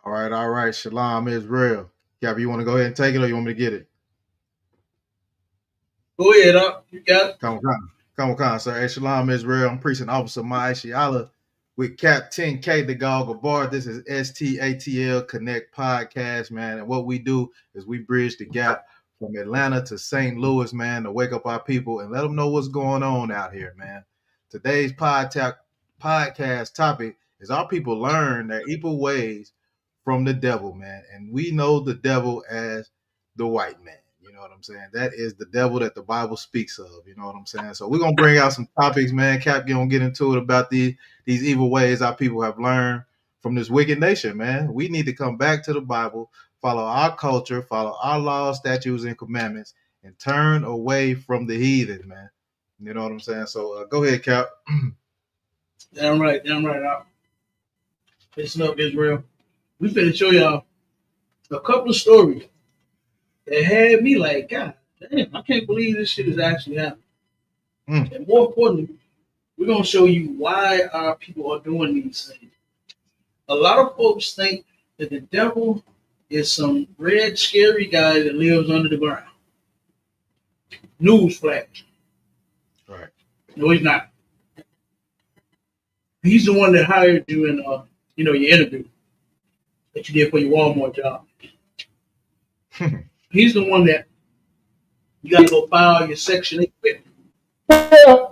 All right. Shalom Israel. Gabby, you want to go ahead and take it or you want me to get it? Go ahead, up. You got it. Come on, sir. Hey, Shalom Israel. I'm Precinct Officer Ma'ashiala with Cap 10K, the Goggle Bar. This is STATL Connect Podcast, man. And what we do is we bridge the gap from Atlanta to St. Louis, man, to wake up our people and let them know what's going on out here, man. Today's podcast topic is our people learn their evil ways from the devil, man. And we know the devil as the white man. You know what I'm saying? That is the devil that the Bible speaks of. You know what I'm saying? So we're gonna bring out some topics, man. Cap gonna get into it about these evil ways our people have learned from this wicked nation, man. We need to come back to the Bible, follow our culture, follow our laws, statutes, and commandments, and turn away from the heathen, man. You know what I'm saying? So go ahead, Cap. Damn right, up. Listen up, Israel. We finna show y'all a couple of stories that had me like, God damn, I can't believe this shit is actually happening. And more importantly, we're gonna show you why our people are doing these things. A lot of folks think that the devil is some red, scary guy that lives under the ground. Newsflash. Right. No, he's not. He's the one that hired you in, your interview that you did for your Walmart job. He's the one that you got to go file your Section 8 with. Yeah,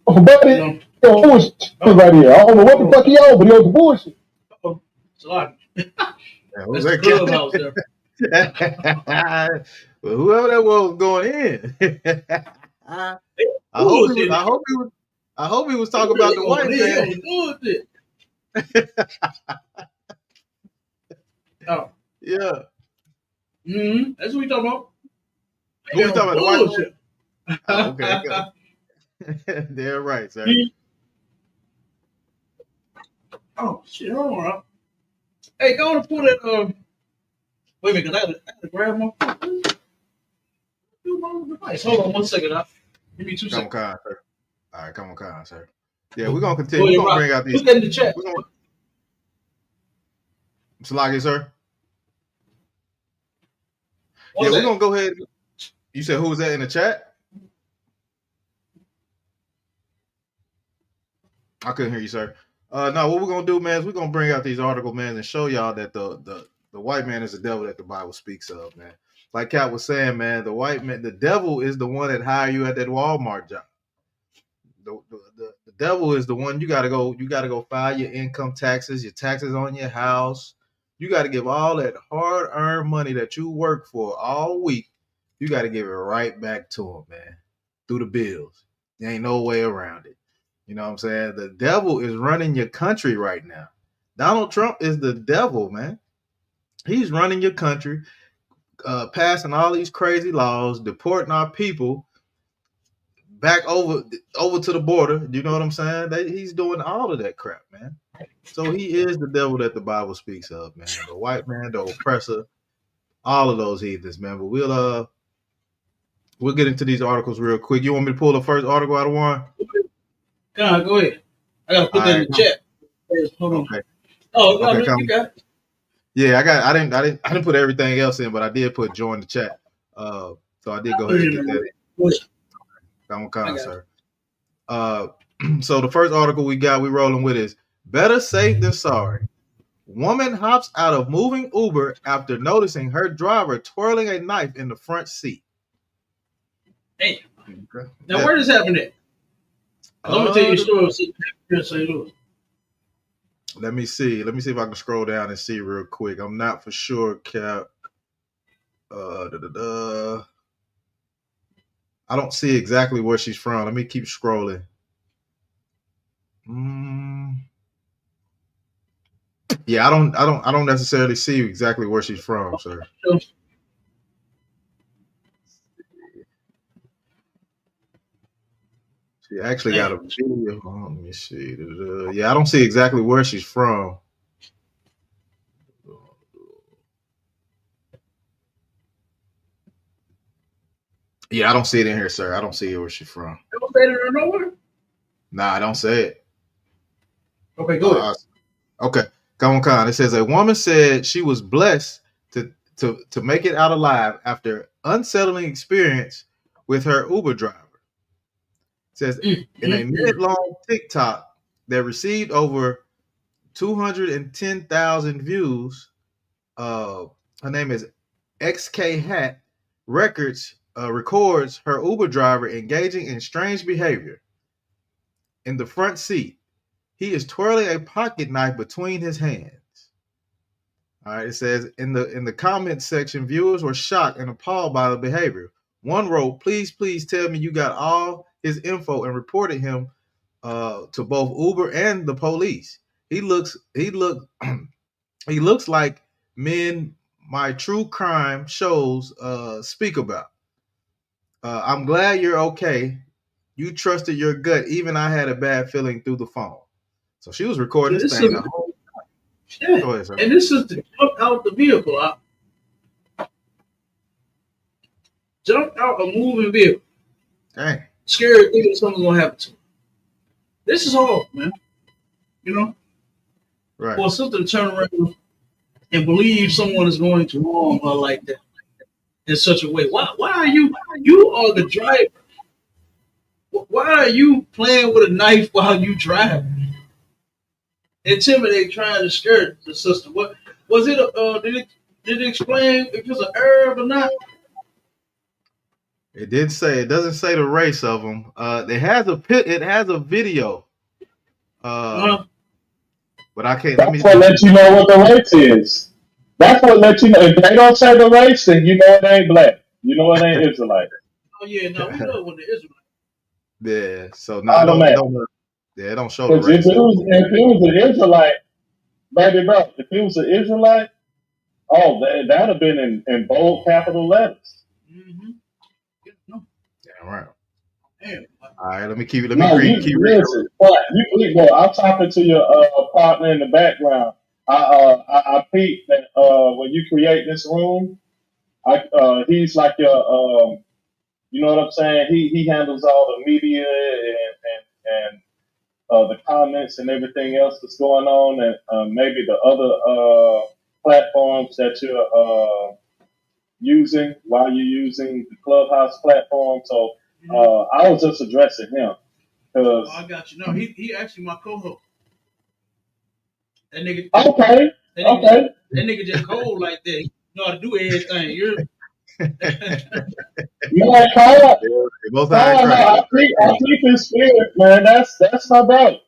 buddy, bullshit right here. I don't know what the fuck he on, but he on the bullshit. It's a lot. That's the clubhouse there. Well, whoever that was going in. I hope he was talking about the white man. Oh. Yeah. That's what we talking about. Who we talking about? The white man? Oh, okay. They're right, sir. Oh shit! Hold on. Hey, go on and pull that. Wait a minute, cause I gotta grab my. Hold on 1 second. Give me 2 seconds. Come on, sir. All right, come on, sir. Yeah, we're gonna continue. We're gonna bring out these. Who's in the chat? Salagi, sir. Yeah, we're gonna go ahead. You said who was that in the chat? I couldn't hear you, sir. No, what we're gonna do, man, is we're gonna bring out these articles, man, and show y'all that the white man is the devil that the Bible speaks of, man. Like Cat was saying, man, the white man, the devil is the one that hired you at that Walmart job. The devil is the one you gotta go file your income taxes, your taxes on your house. You got to give all that hard-earned money that you work for all week. You got to give it right back to him, man, through the bills. There ain't no way around it. You know what I'm saying? The devil is running your country right now. Donald Trump is the devil, man. He's running your country, passing all these crazy laws, deporting our people back over to the border. You know what I'm saying? He's doing all of that crap, man. So he is the devil that the Bible speaks of, man. The white man, the oppressor, all of those heathens, man. But we'll get into these articles real quick. You want me to pull the first article out of one? Go ahead. I gotta put that in the chat. Hold on. Okay. Oh, no, okay, you got it. Yeah, I didn't put everything else in, but I did put join the chat. So I did go ahead and get that in. Come on, sir. So the first article we rolling with is better safe than sorry. Woman hops out of moving Uber after noticing her driver twirling a knife in the front seat. Hey, okay. Now where does this happen at? I'm gonna tell you a story in St. Louis. Let me see if I can scroll down and see real quick. I'm not for sure, Cap. I don't see exactly where she's from. Let me keep scrolling. Yeah, I don't necessarily see exactly where she's from, sir. She actually got a video. Let me see. Yeah, I don't see exactly where she's from. Yeah, I don't see it in here, sir. I don't see where she's from. You don't say it nowhere? Nah, I don't say it. Okay, go ahead. Okay. Come on, Con. It says a woman said she was blessed to make it out alive after unsettling experience with her Uber driver. It says in a minute-long TikTok that received over 210,000 views. Her name is XK Hat. Records her Uber driver engaging in strange behavior. In the front seat, he is twirling a pocket knife between his hands. All right, it says in the comment section, viewers were shocked and appalled by the behavior. One wrote, please tell me you got all his info," and reported him to both Uber and the police. He looks he looks like men my true crime shows speak about. I'm glad you're okay. You trusted your gut. Even I had a bad feeling through the phone. So she was recording this thing. Yeah. Go ahead, sir. And this is to jump out the vehicle. Jumped out a moving vehicle. Dang. Scared thinking something's gonna happen to him. This is hard, man. You know? Right. For a sister to turn around and believe someone is going to wrong her like that in such a way. Why are you are the driver? Why are you playing with a knife while you drive? Intimidate, trying to scare the sister. What was it? Did it explain if it's an herb or not? It did say. It doesn't say the race of them. It has a video. But I can't. That's what let you know what the race is. That's what let you know. If they don't say the race, then you know it ain't black. You know it ain't Israelite. Oh yeah, no, we know when the Israelite. Yeah. So no, don't show the race. If it was an Israelite, baby, bro, if it was an Israelite, that'd have been in bold capital letters. Mm-hmm. Damn right. Damn. All right, let me keep reading. Listen, I'm talking to your partner in the background. I peeped that when you create this room, he's like your you know what I'm saying? He handles all the media and the comments and everything else that's going on, and maybe the other platforms that you're using while you're using the Clubhouse platform. So I was just addressing him. I got you. No, he actually my co-host. That nigga. Okay. That nigga just cold like that. He know how to do everything. You're. Man, I keep his spirit, man. That's my brother.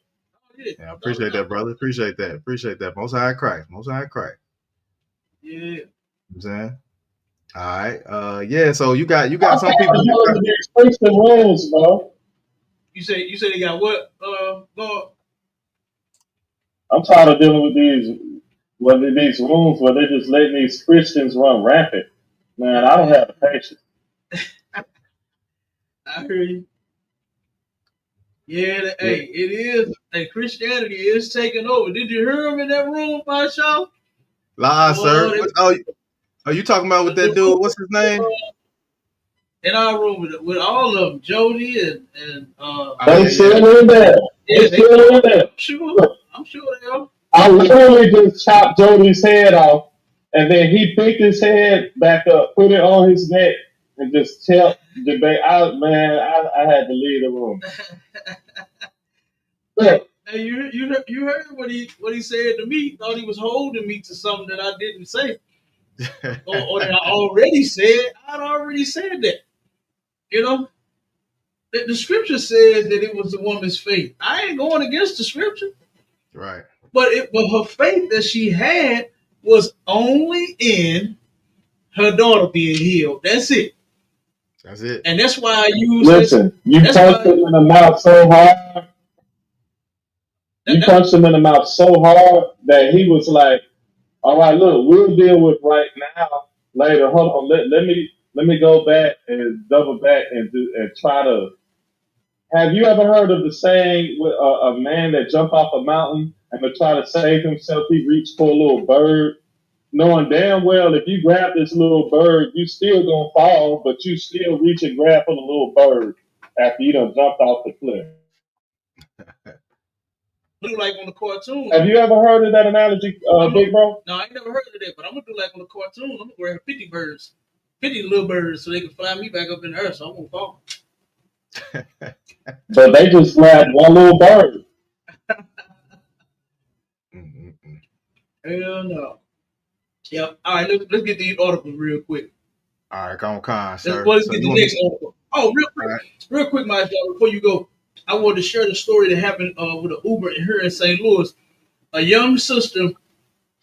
Yeah, I appreciate that, brother. Appreciate that. Most High Christ. Yeah. You know what I'm saying? All right. Yeah. So you got some people. The rules, bro. You say they got what? Lord? I'm tired of dealing with these rooms where they're just letting these Christians run rampant. Man, I don't have the patience. I heard you. Yeah, hey, it is. Hey, Christianity is taking over. Did you hear him in that room, my show? Lie, sir. Are you talking about with that dude? What's his name? In our room with all of them, Jody and they still in there. Yeah, they still in there. I'm sure they are. I literally just chopped Jody's head off, and then he picked his head back up, put it on his neck, and just kept debate. I had to leave the room. Hey, you heard what he said to me? Thought he was holding me to something that I didn't say, or that I already said. I'd already said that. You know, the scripture says that it was the woman's faith. I ain't going against the scripture, right? But her faith that she had was only in her daughter being healed. That's it. And that's why I use. Listen, you punched him in the mouth so hard. You punched him in the mouth so hard that he was like, "All right, look, we'll deal with right now. Later, hold on. Let me go back and double back and try to." Have you ever heard of the saying with a man that jumped off a mountain and to try to save himself, he reached for a little bird, knowing damn well if you grab this little bird, you still gonna fall, but you still reach and grab for the little bird after you done jumped off the cliff. Do like on the cartoon. Have you ever heard of that analogy, Big Bro? No, I ain't never heard of that, but I'm gonna do like on the cartoon. I'm gonna wear 50 birds, 50 little birds, so they can fly me back up in the earth. So I won't fall. But they just grabbed one little bird. Hell no. Yep. All right, let's get these articles real quick. All right, come on, sir. Let's get the next article. Oh, real quick, my y'all, before you go, I wanted to share the story that happened with an Uber here in St. Louis. A young sister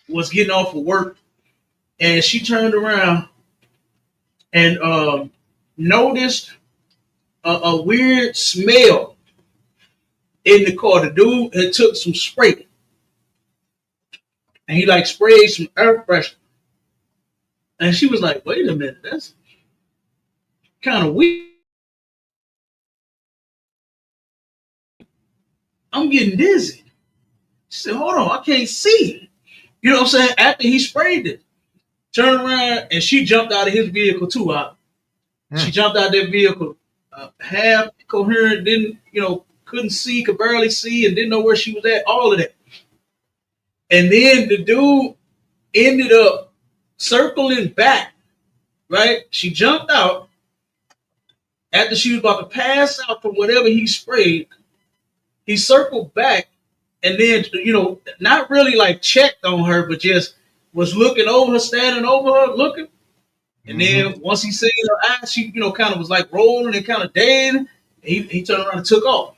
was getting off of work, and she turned around and noticed a weird smell in the car. The dude had took some spray, and he like sprayed some air freshener. And she was like, "Wait a minute, that's kind of weird. I'm getting dizzy." She said, "Hold on, I can't see." You know what I'm saying? After he sprayed it, turned around and she jumped out of his vehicle too. She jumped out of that vehicle, half coherent, didn't, couldn't see, could barely see, and didn't know where she was at. All of that. And then the dude ended up circling back. Right? She jumped out after she was about to pass out from whatever he sprayed. He circled back and then, not really like checked on her, but just was looking over her, standing over her, looking. And then once he seen her eyes, she, kind of was like rolling and kind of dancing. He turned around and took off.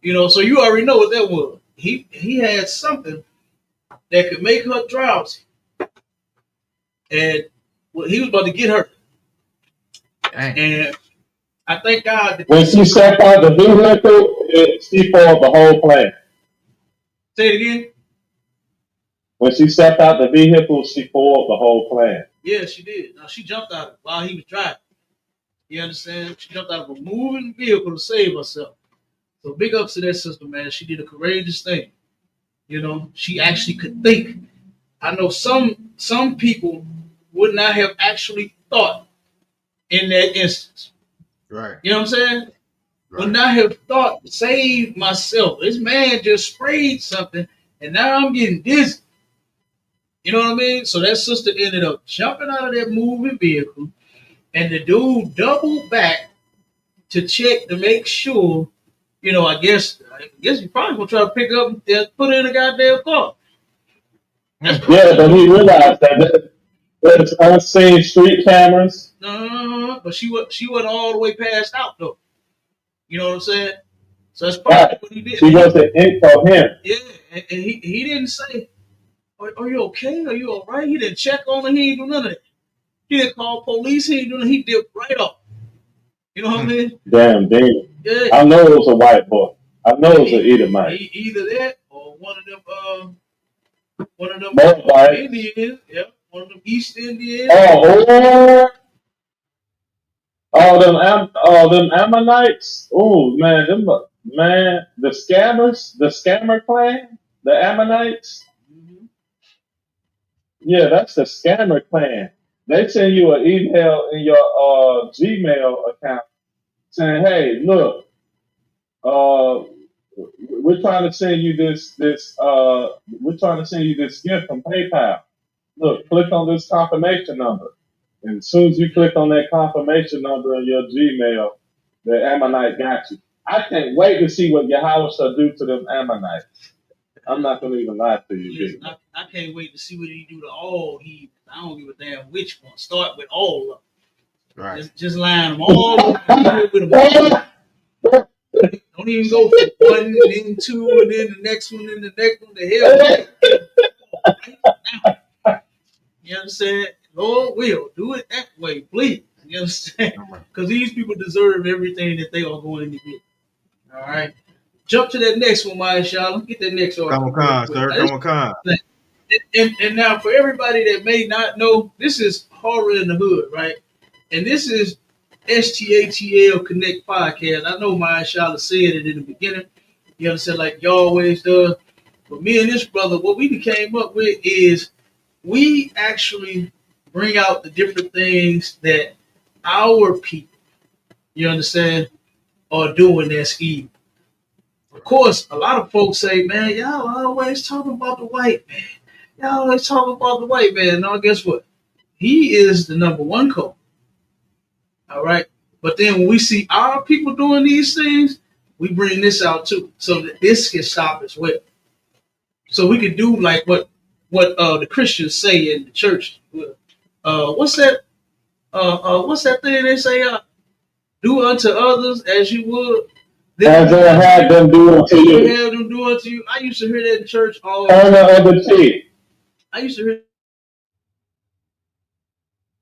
So you already know what that was. He had something that could make her drowsy. And he was about to get her. Dang. And I thank God that when she stepped out the vehicle, she foiled the whole plan. Say it again. When she stepped out the vehicle, she foiled the whole plan. Yeah, she did. Now she jumped out while he was driving. You understand? She jumped out of a moving vehicle to save herself. So big ups to that sister, man. She did a courageous thing. She actually could think. I know some people would not have actually thought in that instance. Right. You know what I'm saying? Right. Would not have thought to save myself. This man just sprayed something and now I'm getting dizzy. You know what I mean? So that sister ended up jumping out of that moving vehicle and the dude doubled back to check to make sure, I guess you probably gonna try to pick up and put her in a goddamn car. Yeah, but he realized that there's unseen street cameras. But she wasn't all the way passed out though. You know what I'm saying? So that's probably what he did. She wasn't incoherent. Yeah, and he didn't say, "Are you okay? Are you all right?" He didn't check on her. He didn't do none of that. He didn't call police. He didn't do nothing. He dipped right off. You know what I mean? Damn. Yeah. I know it was a white boy. I know it was an Edomite. Either that or one of them Indians. Yeah, one of them East Indians. Them Ammonites. Oh man, the scammers, the scammer clan, the Ammonites. Mm-hmm. Yeah, that's the scammer clan. They send you an email in your Gmail account saying, "Hey, look, we're trying to send you this gift from PayPal. Look, click on this confirmation number." And as soon as you click on that confirmation number in your Gmail, the Ammonite got you. I can't wait to see what Yahweh shall do to them Ammonites. I'm not going to even lie to you. Listen, I can't wait to see what he do to all heathens. I don't give a damn which one. Start with all of them. Right. Just line them all up with them all. Don't even go for one, and then two, and then the next one, and the next one. The hell. Right now. You understand? Lord will do it that way, please. You understand? Because these people deserve everything that they are going to get. All right. Jump to that next one, my y'all. Let's get that next one. Come on, sir. Come on. And now, for everybody that may not know, this is Horror in the Hood, right? And this is STATL Connect Podcast. I know my y'all said it in the beginning. You understand, like you always do. But me and this brother, what we came up with is we actually bring out the different things that our people, you understand, are doing that's evil. Of course, a lot of folks say, man, y'all always talking about the white man. Y'all always talking about the white man. No, guess what? He is the number one culprit. All right. But then when we see our people doing these things, we bring this out too, so that this can stop as well. So we could do like what the Christians say in the church. What's that? What's that thing they say? Do unto others as you would. As I had them do unto you. Have them do unto you. I used to hear that in church all the Turn the time. other cheek. I used to hear.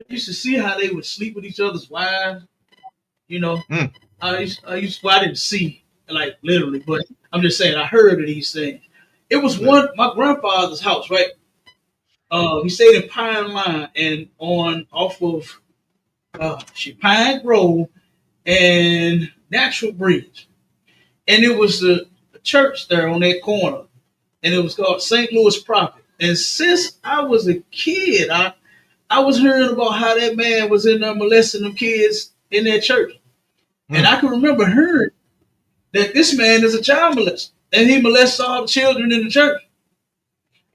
I used to see how they would sleep with each other's wives. You know, I well, I didn't see like literally, but I'm just saying I heard of these things. It was my grandfather's house, right? He stayed in Pine Line and off of Pine Grove and Natural Bridge, and it was the church there on that corner, and it was called St.LOUIS Prophet. And since I was a kid, I was hearing about how that man was in there molesting them kids in that church. And I can remember hearing that this man is a child molester and he molests all the children in the church.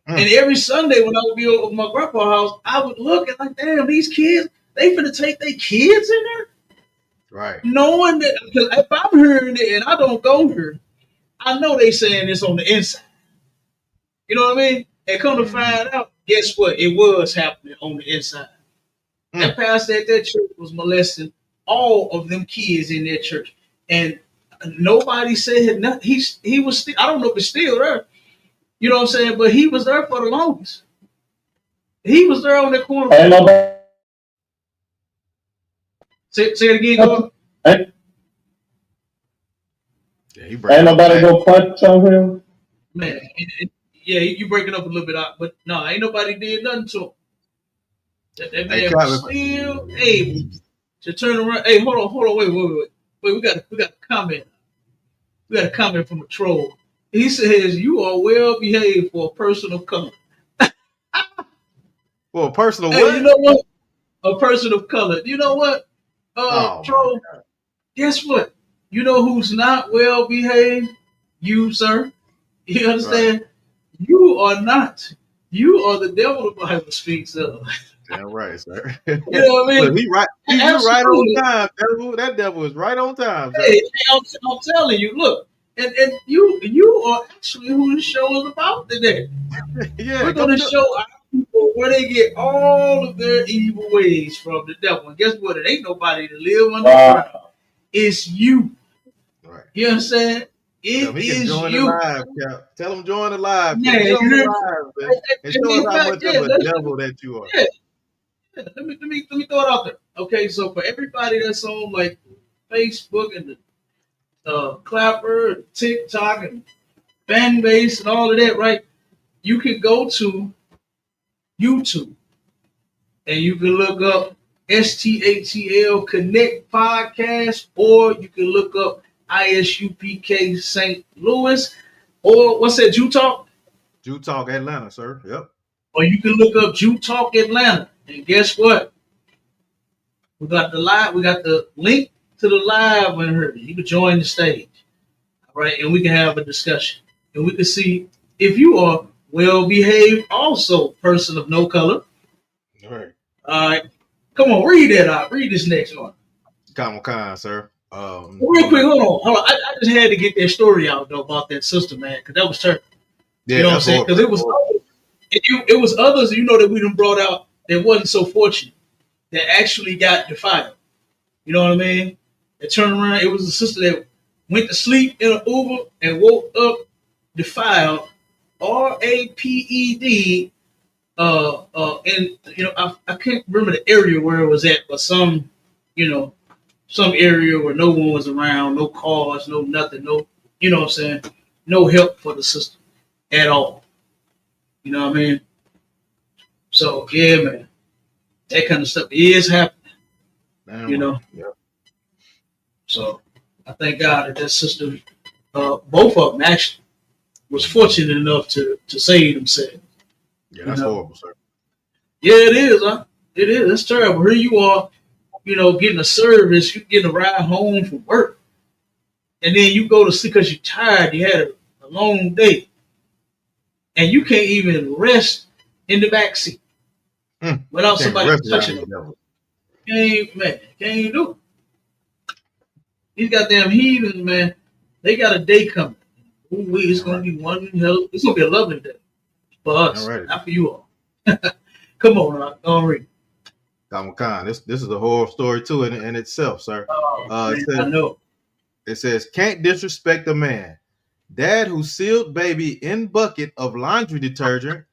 And every Sunday when I would be over at my grandpa's house, I would look and like, damn, these kids, they finna take their kids in there? Right. Knowing that, because if I'm hearing it and I don't go here, I know they saying this on the inside. You know what I mean? And come to find out, guess what? It was happening on the inside. That pastor at that church was molesting all of them kids in that church, and nobody said nothing. He was still, I don't know if it's still there. You know what I'm saying? But he was there for the longest. He was there on that corner. Say it again, go. Ain't nobody go punch on him. Man, yeah, you breaking up a little bit out, but no, ain't nobody did nothing to him. That man was still able to turn around. Hey, hold on, wait. We got a comment. We got a comment from a troll. He says, "You are well behaved for a person of color." Well, a person of hey, what? You know what? A person of color. You know what? Troll. Guess what? You know who's not well behaved? You, sir. You understand? Right. You are not. You are the devil the Bible speaks of. Damn right, sir. You know what I mean? Look, you're right on time, devil. That devil is right on time, sir. Hey, I'm telling you, look, and you are actually who the show is about today. Yeah, we're going to show our people where they get all of their evil ways from the devil. And guess what? It ain't nobody to live under the ground. It's you. Right. You understand? It is you. Tell them join the live. Yeah, get on the live, man. And show us how much of a devil that you are. Yeah. Let me throw it out there. Okay, so for everybody that's on like Facebook and the Clapper, TikTok, and Fanbase and all of that, right? You can go to YouTube and you can look up STATL Connect Podcast, or you can look up ISUPK St. Louis, or what's that, Jew Talk? Jew Talk Atlanta, sir. Yep. Or you can look up Jew Talk Atlanta. And guess what? We got the link to the live in here. You can join the stage. All right, and we can have a discussion. And we can see if you are well behaved, also person of no color. All right. All right. Come on, read that out. Read this next one. Come on, sir. Real quick, hold on. I just had to get that story out though about that sister, man, because that was terrible. Yeah, you know what I'm saying? Because it was others, you know, that we done brought out that wasn't so fortunate that actually got defiled. You know what I mean? That turned around. It was a sister that went to sleep in an Uber and woke up defiled. RAPED. And you know, I can't remember the area where it was at, but some area where no one was around, no cars, no nothing, no, you know what I'm saying, no help for the sister at all. You know what I mean? So yeah, man, that kind of stuff is happening. Man, you know. Yep. So I thank God that sister, both of them actually, was fortunate enough to save themselves. Yeah, that's horrible, sir. Yeah, it is, huh? It is. It's terrible. Here you are, you know, getting a service, you getting a ride home from work, and then you go to sleep because you're tired. You had a long day, and you can't even rest in the back seat without Can't somebody rest around touching the them. devil. Can't even do it. These goddamn heathens, man, they got a day coming. Ooh, it's gonna be one hell. It's gonna be a lovely day for us, not for you all. Come on, Rock. Go on, read. Khan, this is a horror story too in itself, sir. Man, I know. It says, can't disrespect a man. Dad who sealed baby in bucket of laundry detergent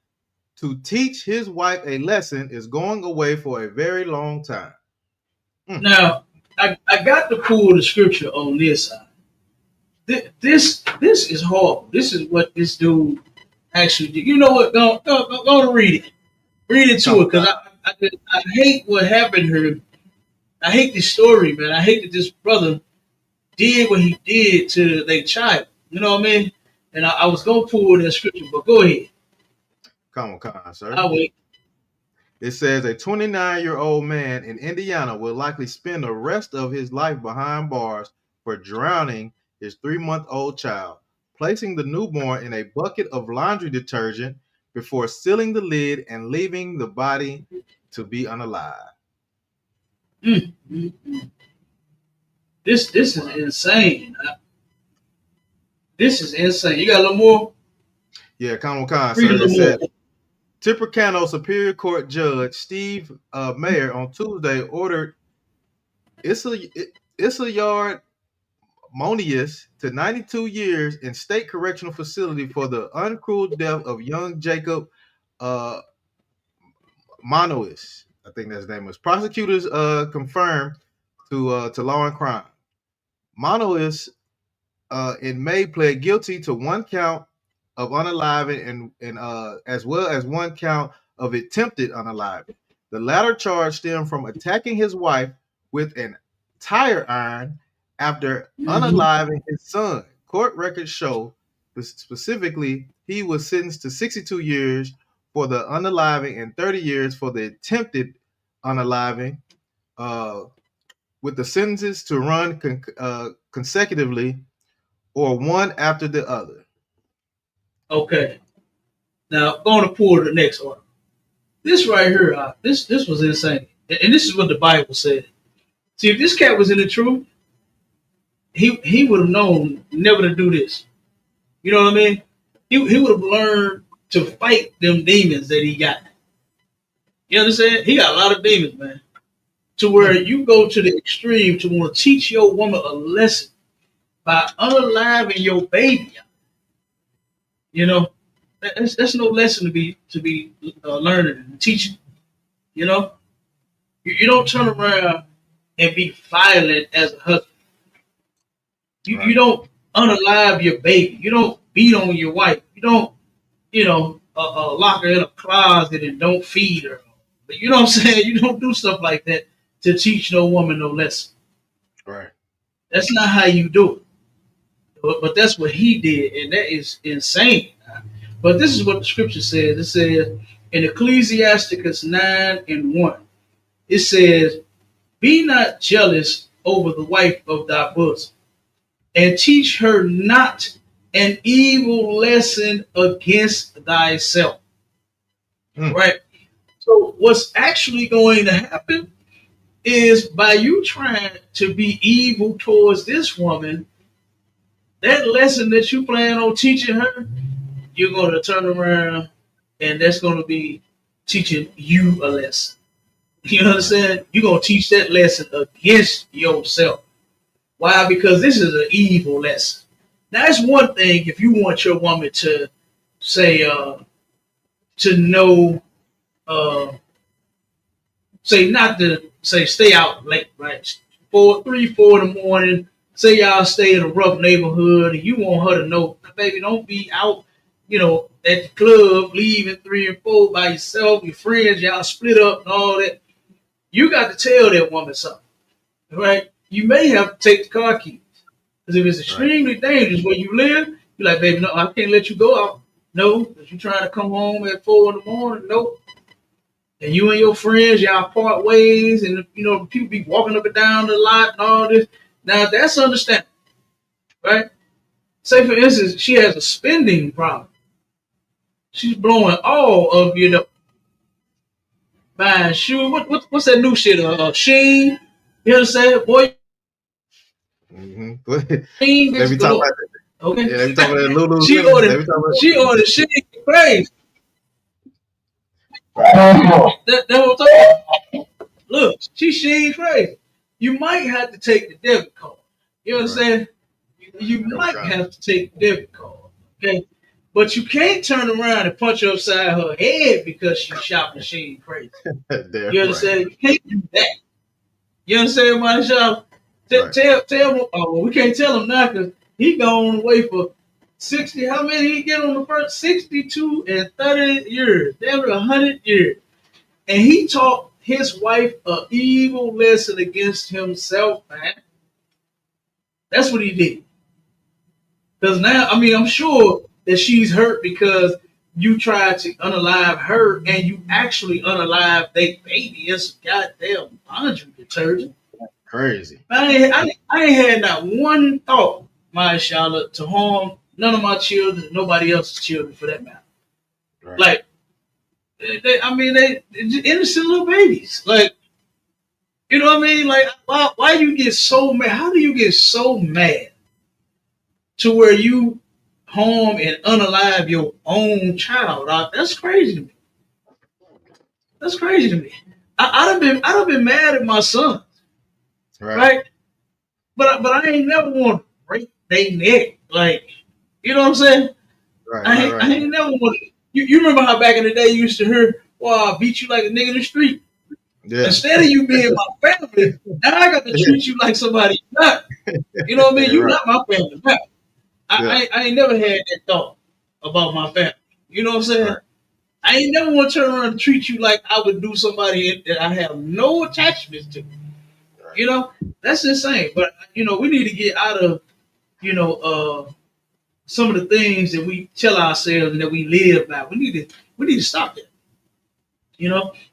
to teach his wife a lesson is going away for a very long time. Now, I got to pull the scripture on this side. This is horrible. This is what this dude actually did. You know what? Go to read it. Read it to it, because I hate what happened here. I hate this story, man. I hate that this brother did what he did to their child. You know what I mean? And I was going to pull that scripture, but go ahead. Come on, sir. I'll wait. It says a 29-year-old man in Indiana will likely spend the rest of his life behind bars for drowning his 3-month-old child, placing the newborn in a bucket of laundry detergent before sealing the lid and leaving the body to be unalive. This is insane. This is insane. You got a little more? Yeah, come on, sir. It said Tippecanoe Superior Court Judge Steve Mayer on Tuesday ordered Isayard Monius to 92 years in state correctional facility for the uncruel death of young Jacob Monois. I think that's his name was. Prosecutors confirmed to law and crime. Monois in May pled guilty to one count of unaliving and as well as one count of attempted unaliving. The latter charge stemmed from attacking his wife with an tire iron after unaliving his son. Court records show specifically he was sentenced to 62 years for the unaliving and 30 years for the attempted unaliving, with the sentences to run consecutively or one after the other. Okay. Now, I'm going to pull the next one. This right here, this was insane. And this is what the Bible said. See, if this cat was in the truth, he would have known never to do this. You know what I mean? He would have learned to fight them demons that he got. You understand? He got a lot of demons, man. To where you go to the extreme to want to teach your woman a lesson by unaliving your baby. You know, that's no lesson to be learning and teaching. You know, you don't turn around and be violent as a husband. You don't unalive your baby. You don't beat on your wife. You don't, lock her in a closet and don't feed her. But you know what I'm saying? You don't do stuff like that to teach no woman no lesson. Right. That's not how you do it. But that's what he did, and that is insane. But this is what the scripture says. It says in Ecclesiasticus 9:1, it says, "Be not jealous over the wife of thy bosom, and teach her not an evil lesson against thyself." Right? So what's actually going to happen is by you trying to be evil towards this woman, that lesson that you plan on teaching her, you're going to turn around and that's going to be teaching you a lesson. You understand? You're going to teach that lesson against yourself. Why? Because this is an evil lesson. Now, it's one thing if you want your woman to say, to know, say not to say stay out late, right? 3, 4 in the morning. Say y'all stay in a rough neighborhood and you want her to know, baby, don't be out, at the club, leaving 3 and 4 by yourself, your friends, y'all split up and all that. You got to tell that woman something, right? You may have to take the car keys. Because if it's extremely dangerous where you live, you're like, baby, no, I can't let you go out. No, because you're trying to come home at 4 in the morning. Nope. And you and your friends, y'all part ways, and people be walking up and down the lot and all this. Now that's understandable. right? Say for instance, she has a spending problem. She's blowing all of buying shoes. What's that new shit? Sheen. You understand, boy? Mm-hmm. Sheen Let bitch me talk galore. about that. Okay. Yeah, let me talk about that Lulu. she Let me ordered. talk about She ordered Sheen crazy. Oh, That what I'm talking about. Look, Sheen crazy. You might have to take the debit card. You right. understand? You might have to take the debit card. Okay. But you can't turn around and punch her upside her head because she's shopping Sheen crazy. You understand? Right. You can't do that. You understand, my shop? Right. Tell him. Oh, well, we can't tell him now because he gone away for 60. How many he get on the first? 62 and 30 years. Damn, 100 years. And he taught his wife an evil lesson against himself, man. That's what he did. Because now, I mean, I'm sure that she's hurt because you tried to unalive her and you actually unalive their baby. It's a goddamn laundry detergent. Crazy. I ain't had not one thought, my Charlotte, to harm none of my children, nobody else's children for that matter. Right. Like, they innocent little babies. Like, you know what I mean? Like, why you get so mad? How do you get so mad to where you harm and unalive your own child? That's crazy to me. That's crazy to me. I'd have been mad at my son, right? But I ain't never want to break their neck. Like, you know what I'm saying? Right. I ain't never want to. You remember how back in the day you used to hear, well, I beat you like a nigga in the street. Yeah. Instead of you being my family, now I got to treat you like somebody you're not. You know what I mean? You're not my family. Now, I ain't never had that thought about my family. You know what I'm saying? Right. I ain't never want to turn around and treat you like I would do somebody that I have no attachments to. Right. You know, that's insane. But we need to get out of some of the things that we tell ourselves and that we live by. We need to stop that.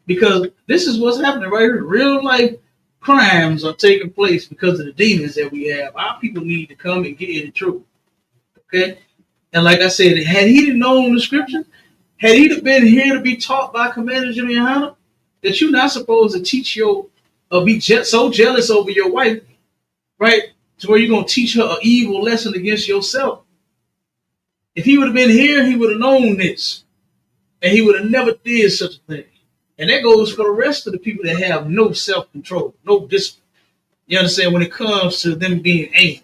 Because this is what's happening right here. Real life crimes are taking place because of the demons that we have. Our people need to come and get in the truth. Okay? And like I said, had he known the scripture, had he been here to be taught by Commander Jimmy YAHANNA, that you're not supposed to teach be so jealous over your wife, right? To where you're going to teach her an evil lesson against yourself. If he would have been here, he would have known this. And he would have never did such a thing. And that goes for the rest of the people that have no self-control, no discipline. You understand? When it comes to them being angry,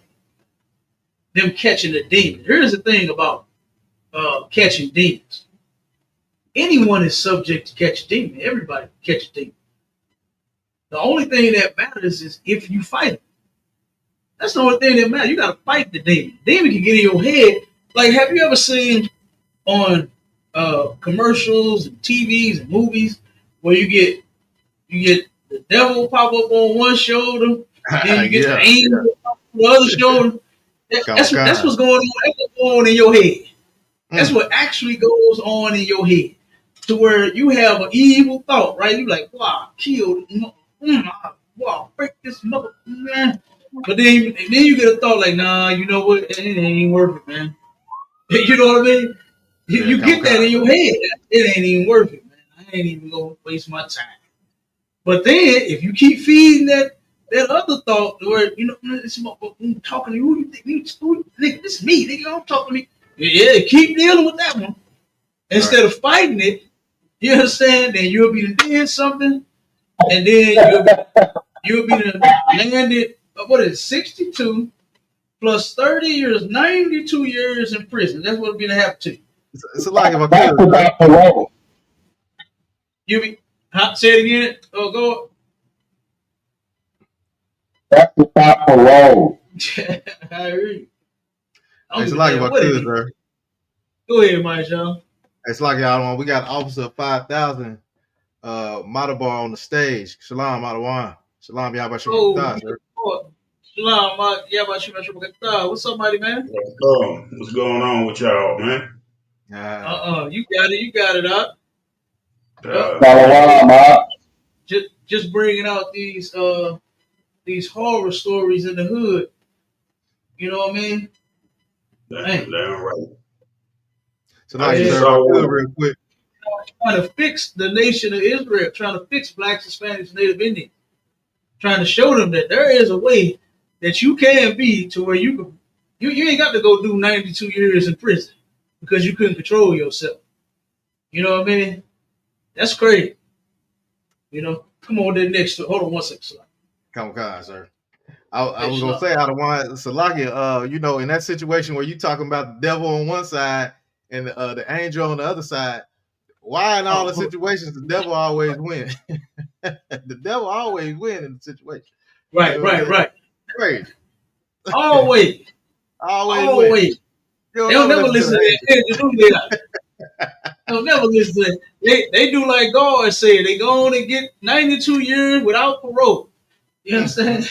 them catching the demons. Here's the thing about catching demons. Anyone is subject to catch a demon. Everybody can catch a demon. The only thing that matters is if you fight it. That's the only thing that matters. You got to fight the demon. Demon can get in your head. Like, have you ever seen on commercials and TVs and movies where you get the devil pop up on one shoulder, then you get the angel on the other shoulder. That's what's going on. That's what's going on in your head. That's what actually goes on in your head. To where you have an evil thought, right? You're like, wow, kill, wow, break this mother, man. But then you get a thought like, nah, you know what? It ain't worth it, man. You know what I mean? You get that in your head. It ain't even worth it, man. I ain't even gonna waste my time. But then if you keep feeding that other thought where this talking to you, who you think nigga, this is me, nigga, don't talk to me. Yeah, keep dealing with that one. Instead of fighting it, you understand, then you'll be doing something, and then you'll be landed, what is it, 62 plus 30 years, 92 years in prison. That's what'll be to happen to you. It's like if I that's could, without parole. You be say it again. Oh, go. That's without parole. I hear you. it's like if I could, sir. Go ahead, Mike John. It's like y'all. We got Officer 5000 Madabar on the stage. Shalom, Madawan. Shalom, Yabashim, sir. Shalom, Yabashim. What's up, mighty man? What's going on with y'all, man? You got it up. Just bringing out these horror stories in the hood You know what I mean? Damn right. So I like just sir, Yeah. if I saw could one. real quick. Trying to fix the nation of Israel, trying to fix blacks, Hispanics, Native Indians, trying to show them that there is a way that you can be to where you ain't got to go do 92 years in prison because you couldn't control yourself. You know what I mean? That's crazy. You know, come on to the next. Hold on one second. Come on, sir. I was Finish gonna up. say out of one Salakia, you know, in that situation where you talking about the devil on one side and the angel on the other side, why in all the Oh, situations the devil always win? The devil always win in the situation. You right, know what I'm right, saying? right. Crazy. Always, Always win. always. You don't They'll never never listen to listen the to angel. that angel, do they? They'll never listen to that. They do like God said. They go on and get 92 years without parole. You understand?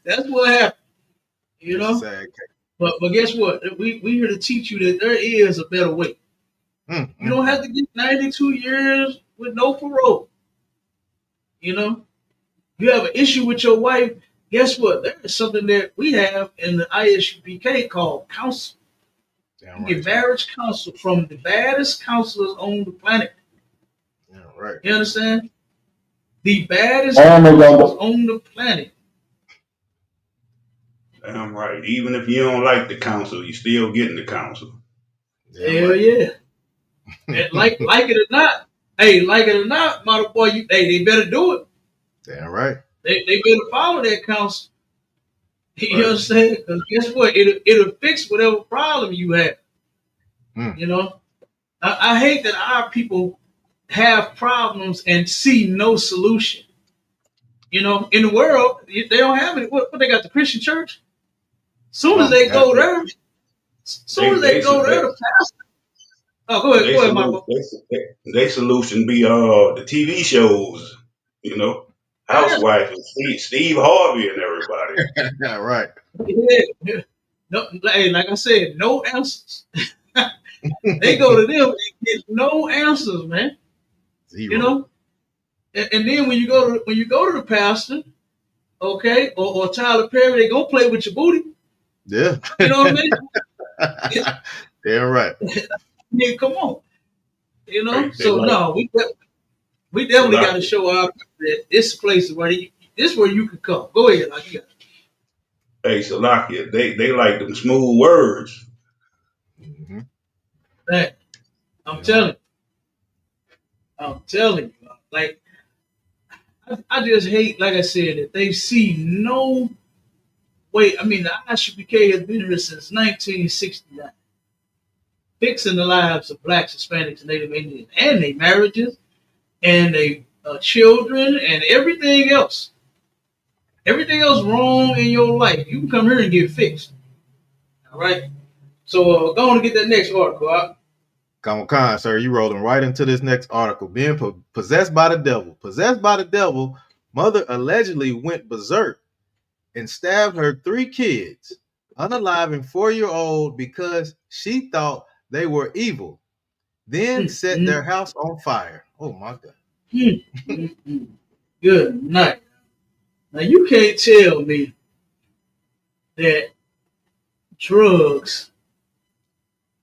That's what happened. You That's a know. sad case. But guess what? We here to teach you that there is a better way. You don't have Mm. to get 92 years with no parole. You know. You have an issue with your wife. Guess what? There is something that we have in the ISUPK called counsel. Damn You right. get marriage counsel from the baddest counselors on the planet. Damn right. You understand? The baddest And they're counselors gonna on the planet. Damn right. Even if you don't like the council, you still getting the council. Damn Hell right. yeah. And like it or not, hey, like it or not, model boy, they better do it. Damn right. They better follow that counsel. You Right. understand? Because guess what? It'll fix whatever problem you have. Mm. You know, I hate that our people have problems and see no solution. You know, in the world, they don't have it. What they got? The Christian church. Soon as they That's go it. there, the pastor. Oh, They go ahead, Marco. solution, they solution be the TV shows, you know, Yeah, Housewives and Steve Harvey and everybody. Yeah, right. yeah. No, hey, like I said, no answers. They go to them and get no answers, man. You Zero. know, and then when you go to the pastor, okay, or Tyler Perry, they gonna play with your booty. Yeah. You know what I mean? Damn right. Yeah, come on. You know, They so like no, we definitely got to Salakia. show our people that this place is this is where you can come. Go ahead, like you got Hey, Salakia, they like them smooth words. Mm-hmm. that. I'm Damn telling right. you, I'm telling you, like I just hate, like I said, that they see no way. I mean, the ISUPK has been here since 1969, fixing the lives of blacks, Hispanics, and Native Indians, and their marriages, and their children, and everything else. Everything else wrong in your life, you can come here and get fixed. All right. So go on and get that next article out. Come on, sir. You rolling right into this next article. Being possessed by the devil. Possessed by the devil, mother allegedly went berserk and stabbed her 3 kids, unaliving 4-year-old because she thought they were evil. Then Mm, set mm, their house on fire. Oh my God. mm. Good night. Now you can't tell me that drugs,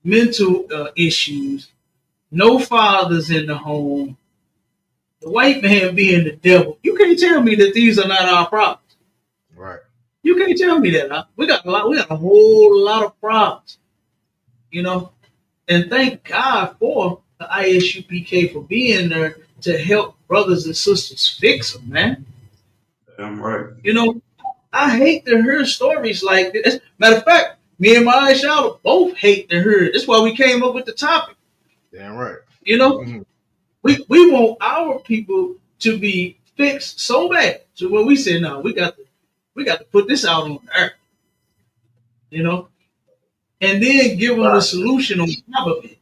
mental issues, no fathers in the home, the white man being the devil. You can't tell me that these are not our problems. Right. You can't tell me that. Huh? We got a whole lot of problems. You know, and thank God for the ISUPK for being there to help brothers and sisters fix them, man. Damn right. You know, I hate to hear stories like this. Matter of fact, me and my Shallow both hate to hear it. That's why we came up with the topic. Damn right. You know, Mm-hmm. we want our people to be fixed so bad. So when we say no, we got to put this out on earth. You know, and then give them the Right. solution on top of it.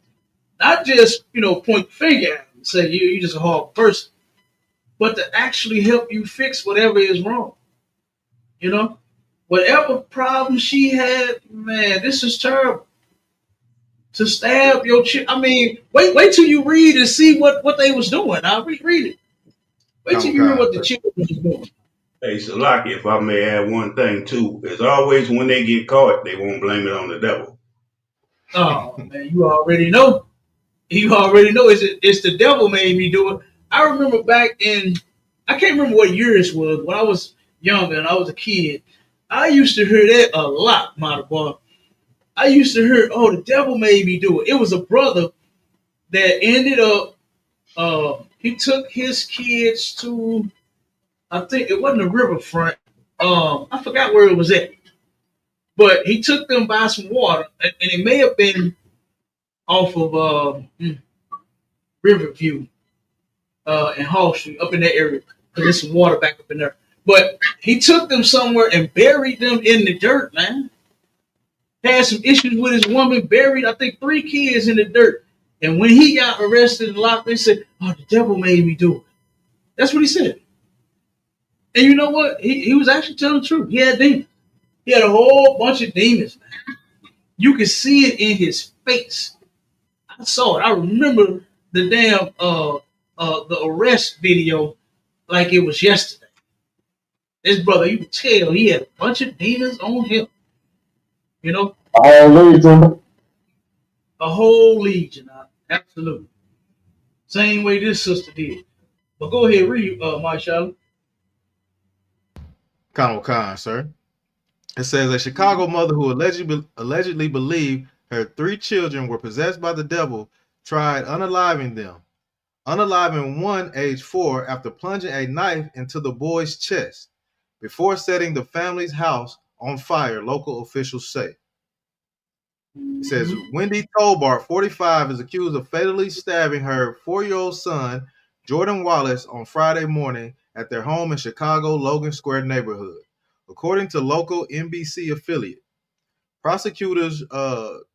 Not just, point the finger at them and say you're just a horrible person, but to actually help you fix whatever is wrong. You know, whatever problem she had, man, this is terrible. To stab your I mean, wait till you read and see what they was doing. I'll read it. Wait till you hear Comic-Con, what the sir. children was doing. Hey, Salaki, if I may add one thing too, it's always when they get caught, they won't blame it on the devil. Oh man, you already know. You already know. It's the devil made me do it. I remember back in, I can't remember what year it was, when I was younger and I was a kid. I used to hear that a lot, my boy. I used to hear, oh, the devil made me do it. It was a brother that ended up, he took his kids to, I think it wasn't the riverfront. I forgot where it was at, but he took them by some water, and it may have been off of Riverview and Hall Street, up in that area, because there's some water back up in there. But he took them somewhere and buried them in the dirt, man. Had some issues with his woman, buried, I think, 3 kids in the dirt. And when he got arrested and locked, they said, oh, the devil made me do it. That's what he said. And you know what? He was actually telling the truth. He had demons. He had a whole bunch of demons, man. You could see it in his face. I saw it. I remember the damn the arrest video like it was yesterday. This brother, you could tell he had a bunch of demons on him. You know? A whole legion. Absolutely. Same way this sister did. But go ahead, read, Marshall. Khan, sir. It says a Chicago mother who allegedly believed her 3 children were possessed by the devil tried unaliving them. Unaliving one aged 4 after plunging a knife into the boy's chest before setting the family's house on fire, local officials say. It says Wendy Tolbart, 45, is accused of fatally stabbing her 4-year-old son, Jordan Wallace, on Friday morning at their home in Chicago Logan Square neighborhood, according to local NBC affiliate. Prosecutors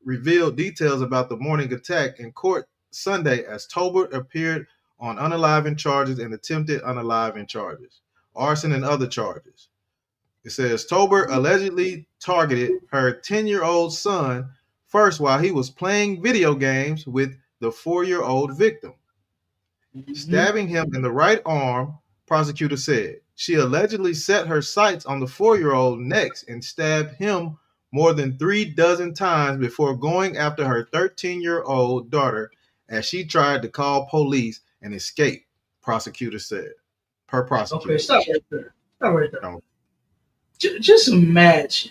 revealed details about the morning attack in court Sunday as Tolbert appeared on unaliving charges and attempted unaliving charges, arson and other charges. It says Tolbert allegedly targeted her 10-year-old son first while he was playing video games with the 4-year-old victim. Stabbing him in the right arm, prosecutor said. She allegedly set her sights on the 4-year-old next and stabbed him more than 36 times before going after her 13-year-old daughter as she tried to call police and escape, prosecutor said. Per prosecutor. Okay, stop right there. Stop right there. No. Just imagine.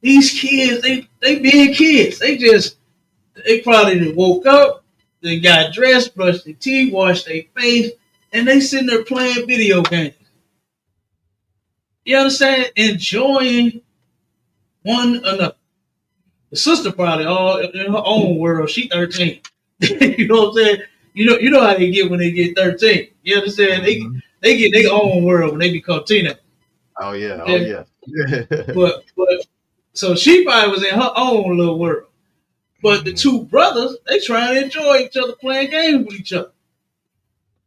These kids, they being kids. They probably woke up, they got dressed, brushed their teeth, washed their face, and they sitting there playing video games. You understand? Enjoying one another. The sister probably all in her own world. She 13. You know what I'm saying? You know how they get when they get 13. You understand? Mm-hmm. They get their own world when they become teenagers. Oh yeah, okay? but so she probably was in her own little world. But the 2 brothers, they trying to enjoy each other, playing games with each other.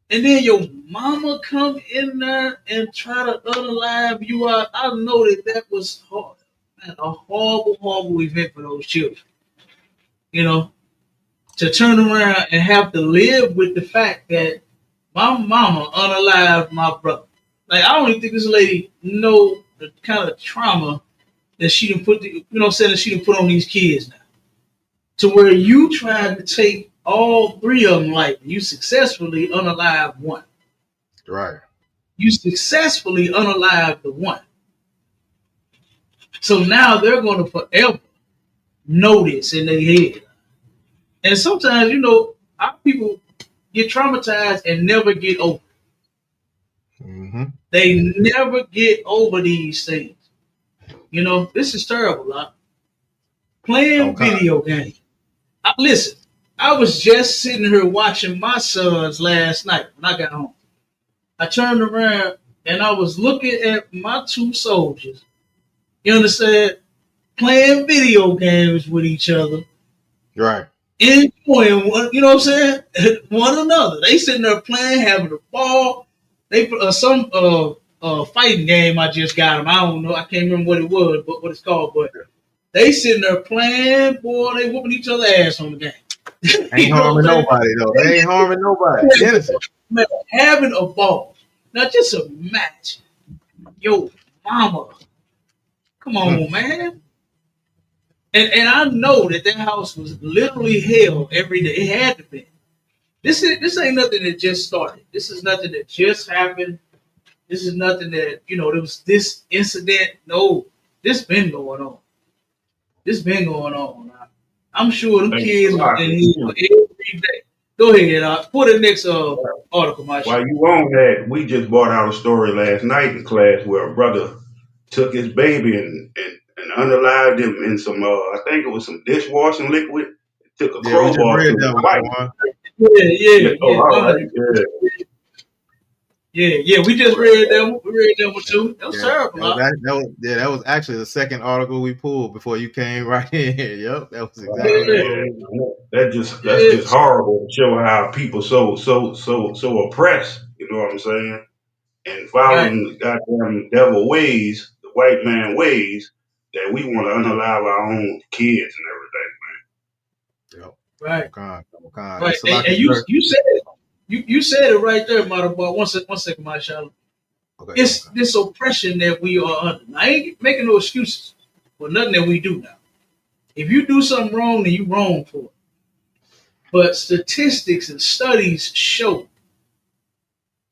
And then your mama come in there and try to unalive you out. I know that was hard. Man, a horrible event for those children. You know, to turn around and have to live with the fact that my mama unalived my brother. Like, I don't even think this lady know the kind of trauma that she done put, that she done put on these kids now. To where you tried to take all 3 of them, like, you successfully unalived one. Right. You successfully unalived the one. So now they're going to forever know this in their head. And sometimes, our people get traumatized and never get over it. Mm-hmm. They never get over these things. This is terrible. Huh? Playing video games. Listen, I was just sitting here watching my sons last night when I got home. I turned around and I was looking at my 2 soldiers. You understand? Playing video games with each other. Right. Enjoying one, you know what I'm saying? One another. They sitting there playing, having a ball. They some fighting game I just got them. I don't know. I can't remember what it was, but what it's called. But they sitting there playing, boy. They whooping each other ass on the game. Ain't harming nobody though. They ain't harming nobody. Innocent. Man, having a ball. Now just imagine yo, mama, come on, man. And I know that house was literally hell every day. It had to be. This ain't nothing that just started. This is nothing that just happened. This is nothing that there was this incident. No, this been going on. This been going on. I'm sure them Thanks kids a was lot. in here every day. Go ahead, put the next article, my While shit. you on that, we just brought out a story last night in class where a brother took his baby and unalived him in some, I think it was some dishwashing liquid. Took a Yeah, we just crowbar read through that his one, wife. Twan. Yeah, oh, Yeah. all right. Yeah. Yeah. We just read that one. We read that one too. That was Yeah, terrible, huh? that was actually the second article we pulled before you came right in. Yep, that was exactly the Yeah. one. That's just Yes. horrible to show how people so oppressed. You know what I'm saying? And Right. following the goddamn devil ways, the white man ways, that we want to unalive our own kids and Yep. Right. Come on. Right. It's a lot, And sir. you said it. You said it right there, Mother Boy. One second, my child. Okay. It's this oppression that we are under. Now, I ain't making no excuses for nothing that we do now. If you do something wrong, then you wrong for it. But statistics and studies show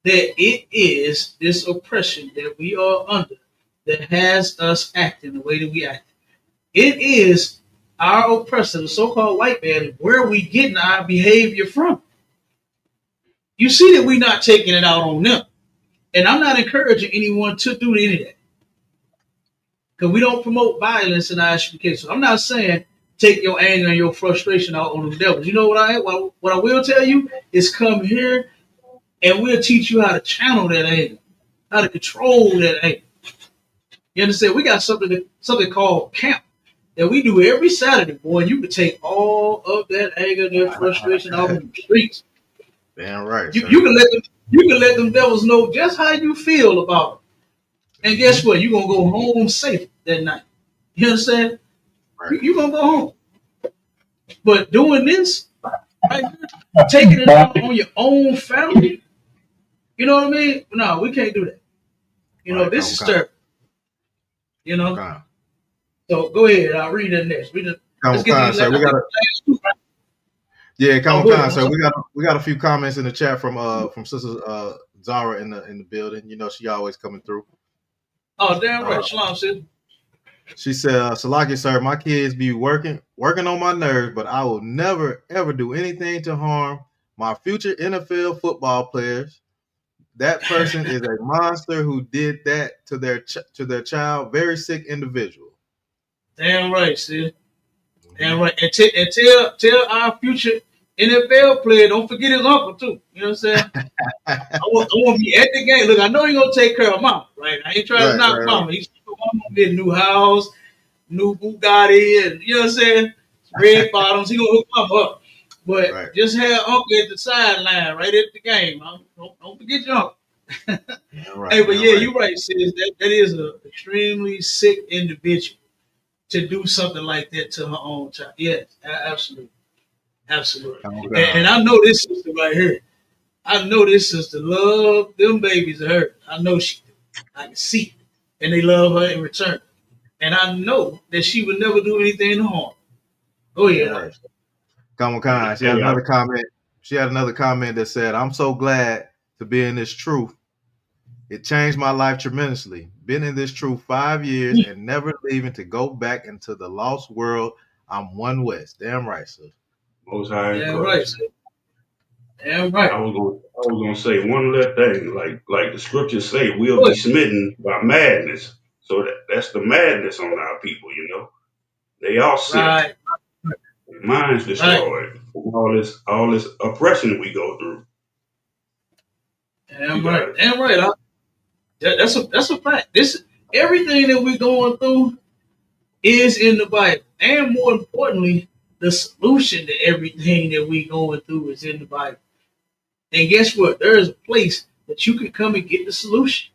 that it is this oppression that we are under that has us acting the way that we act. It is our oppressor, the so-called white man, where we getting our behavior from. You see that we're not taking it out on them. And I'm not encouraging anyone to do any of that. Because we don't promote violence in ISUPK. So I'm not saying take your anger and your frustration out on the devils. You know what I will tell you is come here and we'll teach you how to channel that anger, how to control that anger. You understand? We got something called camp that we do every Saturday, boy. You can take all of that anger and that frustration out on the streets. Damn right. You can let them devils know just how you feel about them. And guess what? You're gonna go home safe that night. You understand? Right. You're gonna go home. But doing this, right here, taking it out on your own family, you know what I mean? No, we can't do that. This is terrible. Okay. So go ahead. I'll read that next. Let's get these So we got Go ahead. So we got a few comments in the chat from Sister Zara in the building. She always coming through. Oh, damn right. Shalom, sis. She said, Salaki, sir, my kids be working on my nerves, but I will never, ever do anything to harm my future NFL football players. That person is a monster who did that to their child, very sick individual. Damn right, sis. Damn right. And tell our future NFL player, don't forget his uncle, too. You know what I'm saying? I want to be at the game. Look, I know he's going to take care of mama, right? I ain't trying to knock mama. He's going to get a new house, new Bugatti, and you know what I'm saying? Red bottoms. He going to hook mama up. But just have uncle at the sideline, right at the game. Don't forget your uncle. Hey, but you're right, sis. That is an extremely sick individual to do something like that to her own child. Yes, absolutely. And I know this sister right here. I know this sister love them babies of her. I know she do. I can see it. And they love her in return. And I know that she would never do anything to harm. Go ahead. Come on. She had another comment. She had another comment that said, I'm so glad to be in this truth. It changed my life tremendously. Been in this truth 5 years and never leaving to go back into the lost world. I'm one West. Damn right, sir. Most High. Damn right, sir. Damn right. I was gonna say one little thing, like the scriptures say, we'll be smitten by madness. So that's the madness on our people, They all sick. Right. Minds destroyed. Right. All this oppression we go through. Damn right. That's a fact. Everything that we're going through is in the Bible. And more importantly, the solution to everything that we're going through is in the Bible. And guess what? There is a place that you can come and get the solution.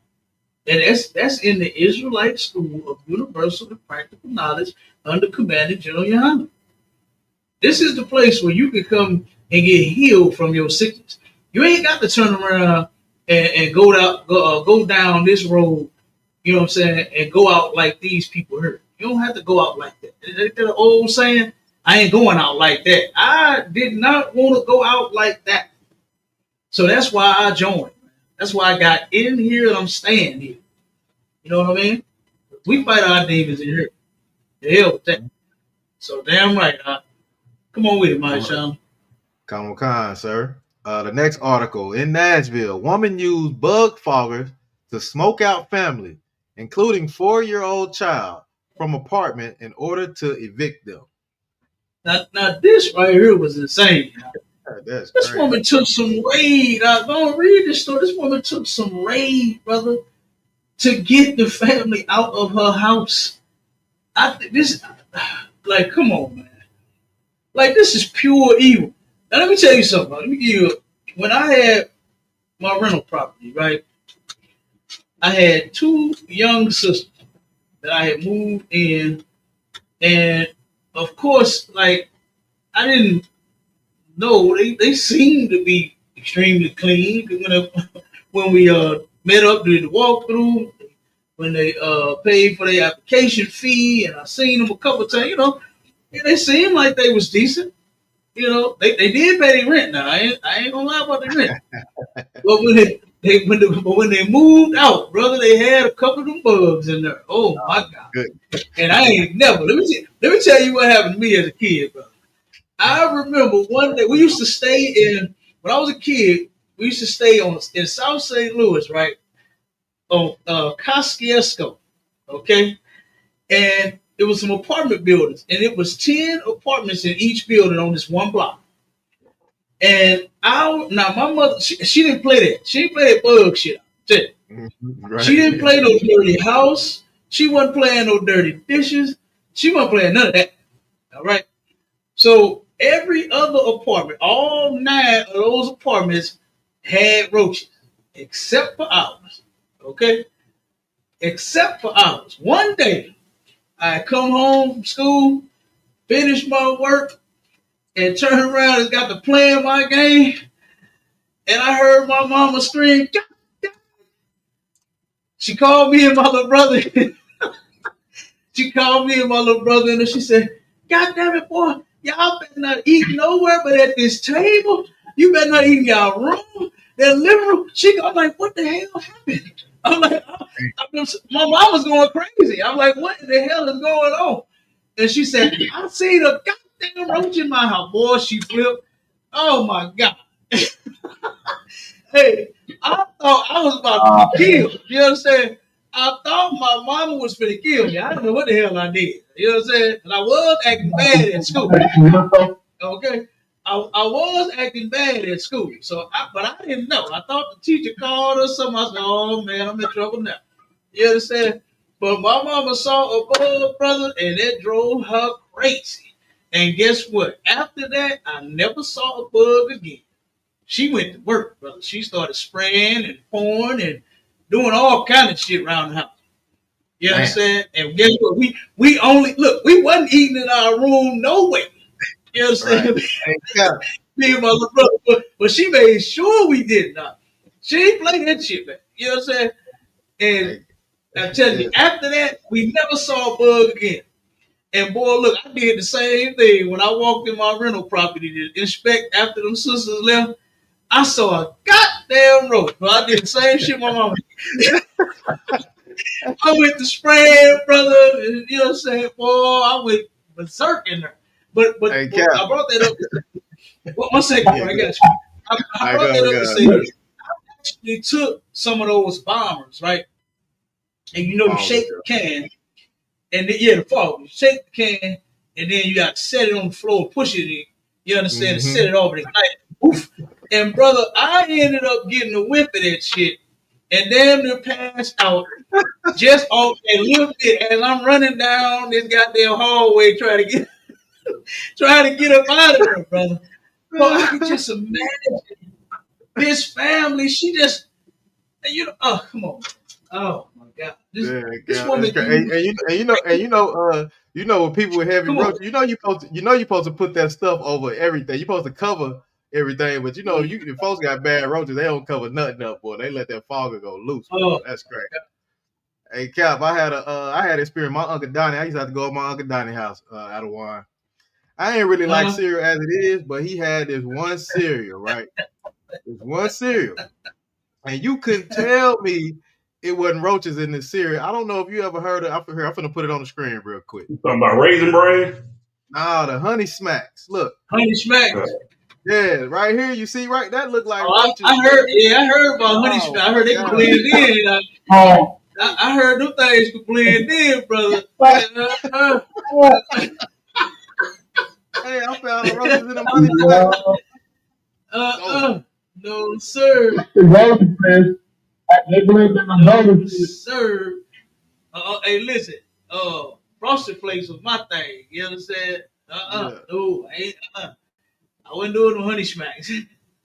And that's in the Israelite School of Universal and Practical Knowledge under Commander General YAHANNA. This is the place where you can come and get healed from your sickness. You ain't got to turn around and go down this road, You know what I'm saying? And go out like these people hurt. You don't have to go out like that. Is that old saying? I ain't going out like that. I did not want to go out like that. So that's why I joined. That's why I got in here and I'm staying here. You know what I mean? We fight our demons in here. The hell with that. So damn right. Come on with it, my Sean. Come on, sir. The next article in Nashville, woman used bug foggers to smoke out family, including 4-year-old child, from apartment in order to evict them. Now this right here was insane. This crazy. Woman took some raid. Don't read this story. This woman took some raid, brother, to get the family out of her house. Like, come on, man. Like, this is pure evil. Now, let me tell you something. Let me give you. When I had my rental property, right, I had 2 young sisters that I had moved in, and of course, like, I didn't know they seemed to be extremely clean when we met up to the walkthrough, when they paid for their application fee, and I seen them a couple of times. You know, they seemed like they was decent. You know, they did pay their rent. Now I ain't gonna lie about the rent. But when they moved out, brother, they had a couple of them bugs in there. Oh my God! Good. And I ain't never. Let me tell you what happened to me as a kid, brother. I remember one day we used to stay in. When I was a kid, we used to stay in South St. Louis, right? On Kosciuszko, okay? And it was some apartment buildings, and it was 10 apartments in each building on this one block. And my mother, she didn't play that. She didn't play that bug shit. Right. She didn't play no dirty house. She wasn't playing no dirty dishes. She wasn't playing none of that. All right. So every other apartment, all 9 of those apartments had roaches, except for ours. Okay? Except for ours. One day, I come home from school, finish my work, and turn around and got to playing my game, and I heard my mama scream. She called me and my little brother. She called me and my little brother, and she said, "God damn it, boy, y'all better not eat nowhere but at this table. You better not eat in y'all room, that living room." I'm like, "What the hell happened?" I'm like, my mom was going crazy. I'm like, "What the hell is going on?" And she said, "I seen a goddamn roach in my house." Boy, she flipped. Oh my God. Hey, I thought I was about to be killed. You understand? I thought my mama was finna kill me. I didn't know what the hell I did. You know what I'm saying? And I was acting bad at school. Okay? I was acting bad at school. But I didn't know. I thought the teacher called or something. I said, "Oh man, I'm in trouble now." You understand? But my mama saw a bug, brother, and it drove her crazy. And guess what? After that, I never saw a bug again. She went to work, brother. She started spraying and pouring and doing all kind of shit around the house. You understand? And guess what? We only we wasn't eating in our room no way. You understand? Right. Me and my little brother, but she made sure we did not. She ain't play that shit, man. You know what I'm saying? And I'm telling you, after that, we never saw a bug again. And boy, look, I did the same thing when I walked in my rental property to inspect after them sisters left. I saw a goddamn roach. But I did the same shit my mama did. I went to spraying, brother. You know what I'm saying? Boy, I went berserk in there. But I brought that up. One second, I got you. I brought that up to say this. I actually took some of those bombers, right? And you shake the can, and then, the fog. You shake the can, and then you got to set it on the floor, push it in. You understand? And set it over the night. Oof. And brother, I ended up getting a whiff of that shit, and damn near passed out just off a little bit as I'm running down this goddamn hallway trying to get up out of there, brother. But I can just imagine this family. She just, oh, come on. Oh my God. This woman. You know when people with heavy roaches, you're supposed to put that stuff over everything. You're supposed to cover everything, but if folks got bad roaches, they don't cover nothing up, boy. They let that fogger go loose. Oh, that's crazy. Hey Cap, I had experience. My Uncle Donnie, I used to have to go to my Uncle Donnie house out of wine. I ain't really like cereal as it is, but he had this one cereal, right? This one cereal. And you couldn't tell me it wasn't roaches in this cereal. I don't know if you ever heard of it. I'm finna put it on the screen real quick. You talking about Raisin Bran? Nah, the Honey Smacks. Look. Honey Smacks. Yeah, right here. You see, right? That look like roaches. I heard about Honey Smacks. I heard they could blend in. I heard them things could blend in, brother. Hey, I found the roaches in the Honey Smacks. No, sir. They blend in the roaches. Sir. Hey, listen. Frosted Flakes was my thing. You understand? No, I wasn't doing no Honey Smacks. Yeah,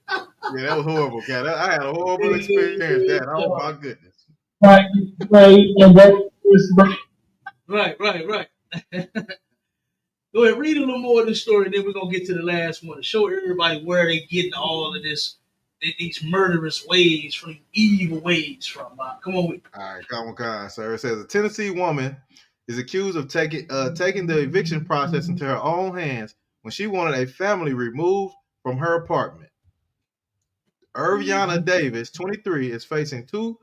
that was horrible, Cat. I had a horrible experience. That. Oh my goodness. Right. Go ahead, read a little more of this story, then we're gonna get to the last one to show everybody where they getting all of this, these murderous ways from evil ways from. Come on with. All right, come on, sir. It says a Tennessee woman is accused of taking the eviction process into her own hands when she wanted a family removed from her apartment. Irviana Davis, 23, is facing two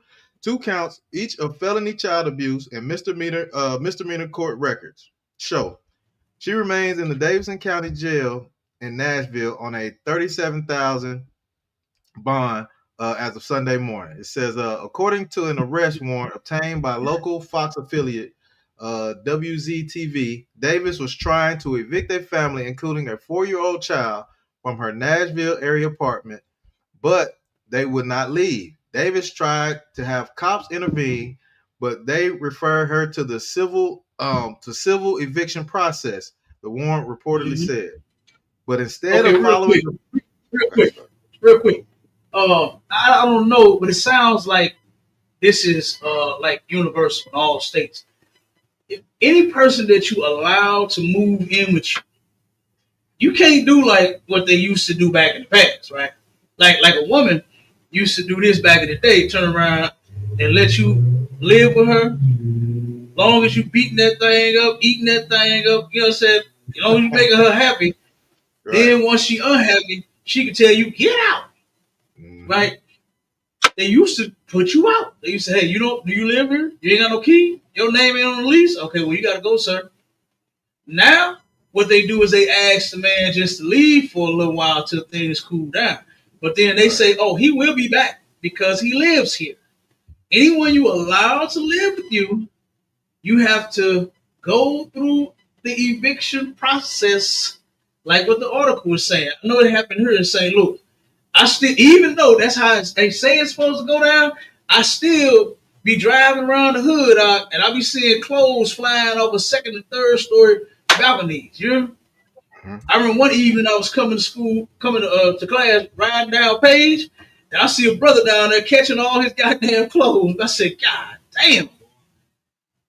counts each of felony child abuse and misdemeanor court records show. She remains in the Davidson County Jail in Nashville on a $37,000 bond as of Sunday morning. It says, according to an arrest warrant obtained by local Fox affiliate WZTV, Davis was trying to evict a family, including a 4-year-old child, from her Nashville area apartment, but they would not leave. Davis tried to have cops intervene, but they referred her to the civil eviction process, the warrant reportedly said. But instead of following... Real quick. I don't know, but it sounds like this is like universal in all states. If any person that you allow to move in with you can't do like what they used to do back in the past, right? Like a woman used to do this back in the day, turn around and let you live with her. Long as you beating that thing up, eating that thing up, you know what I'm saying? As long as you making her happy, right. Then once she unhappy, she can tell you, get out. Right? They used to put you out. They used to say, hey, do you live here? You ain't got no key? Your name ain't on the lease? Okay, well, you got to go, sir. Now, what they do is they ask the man just to leave for a little while till things cool down. But then they say, oh, he will be back because he lives here. Anyone you allow to live with you, you have to go through the eviction process, like what the article was saying. I know it happened here in St. Louis. I still, even though that's how they say it's supposed to go down, I still be driving around the hood and I be seeing clothes flying off a second and third story balconies. You know? I remember one evening I was coming to class, riding down Page, and I see a brother down there catching all his goddamn clothes. I said, God damn.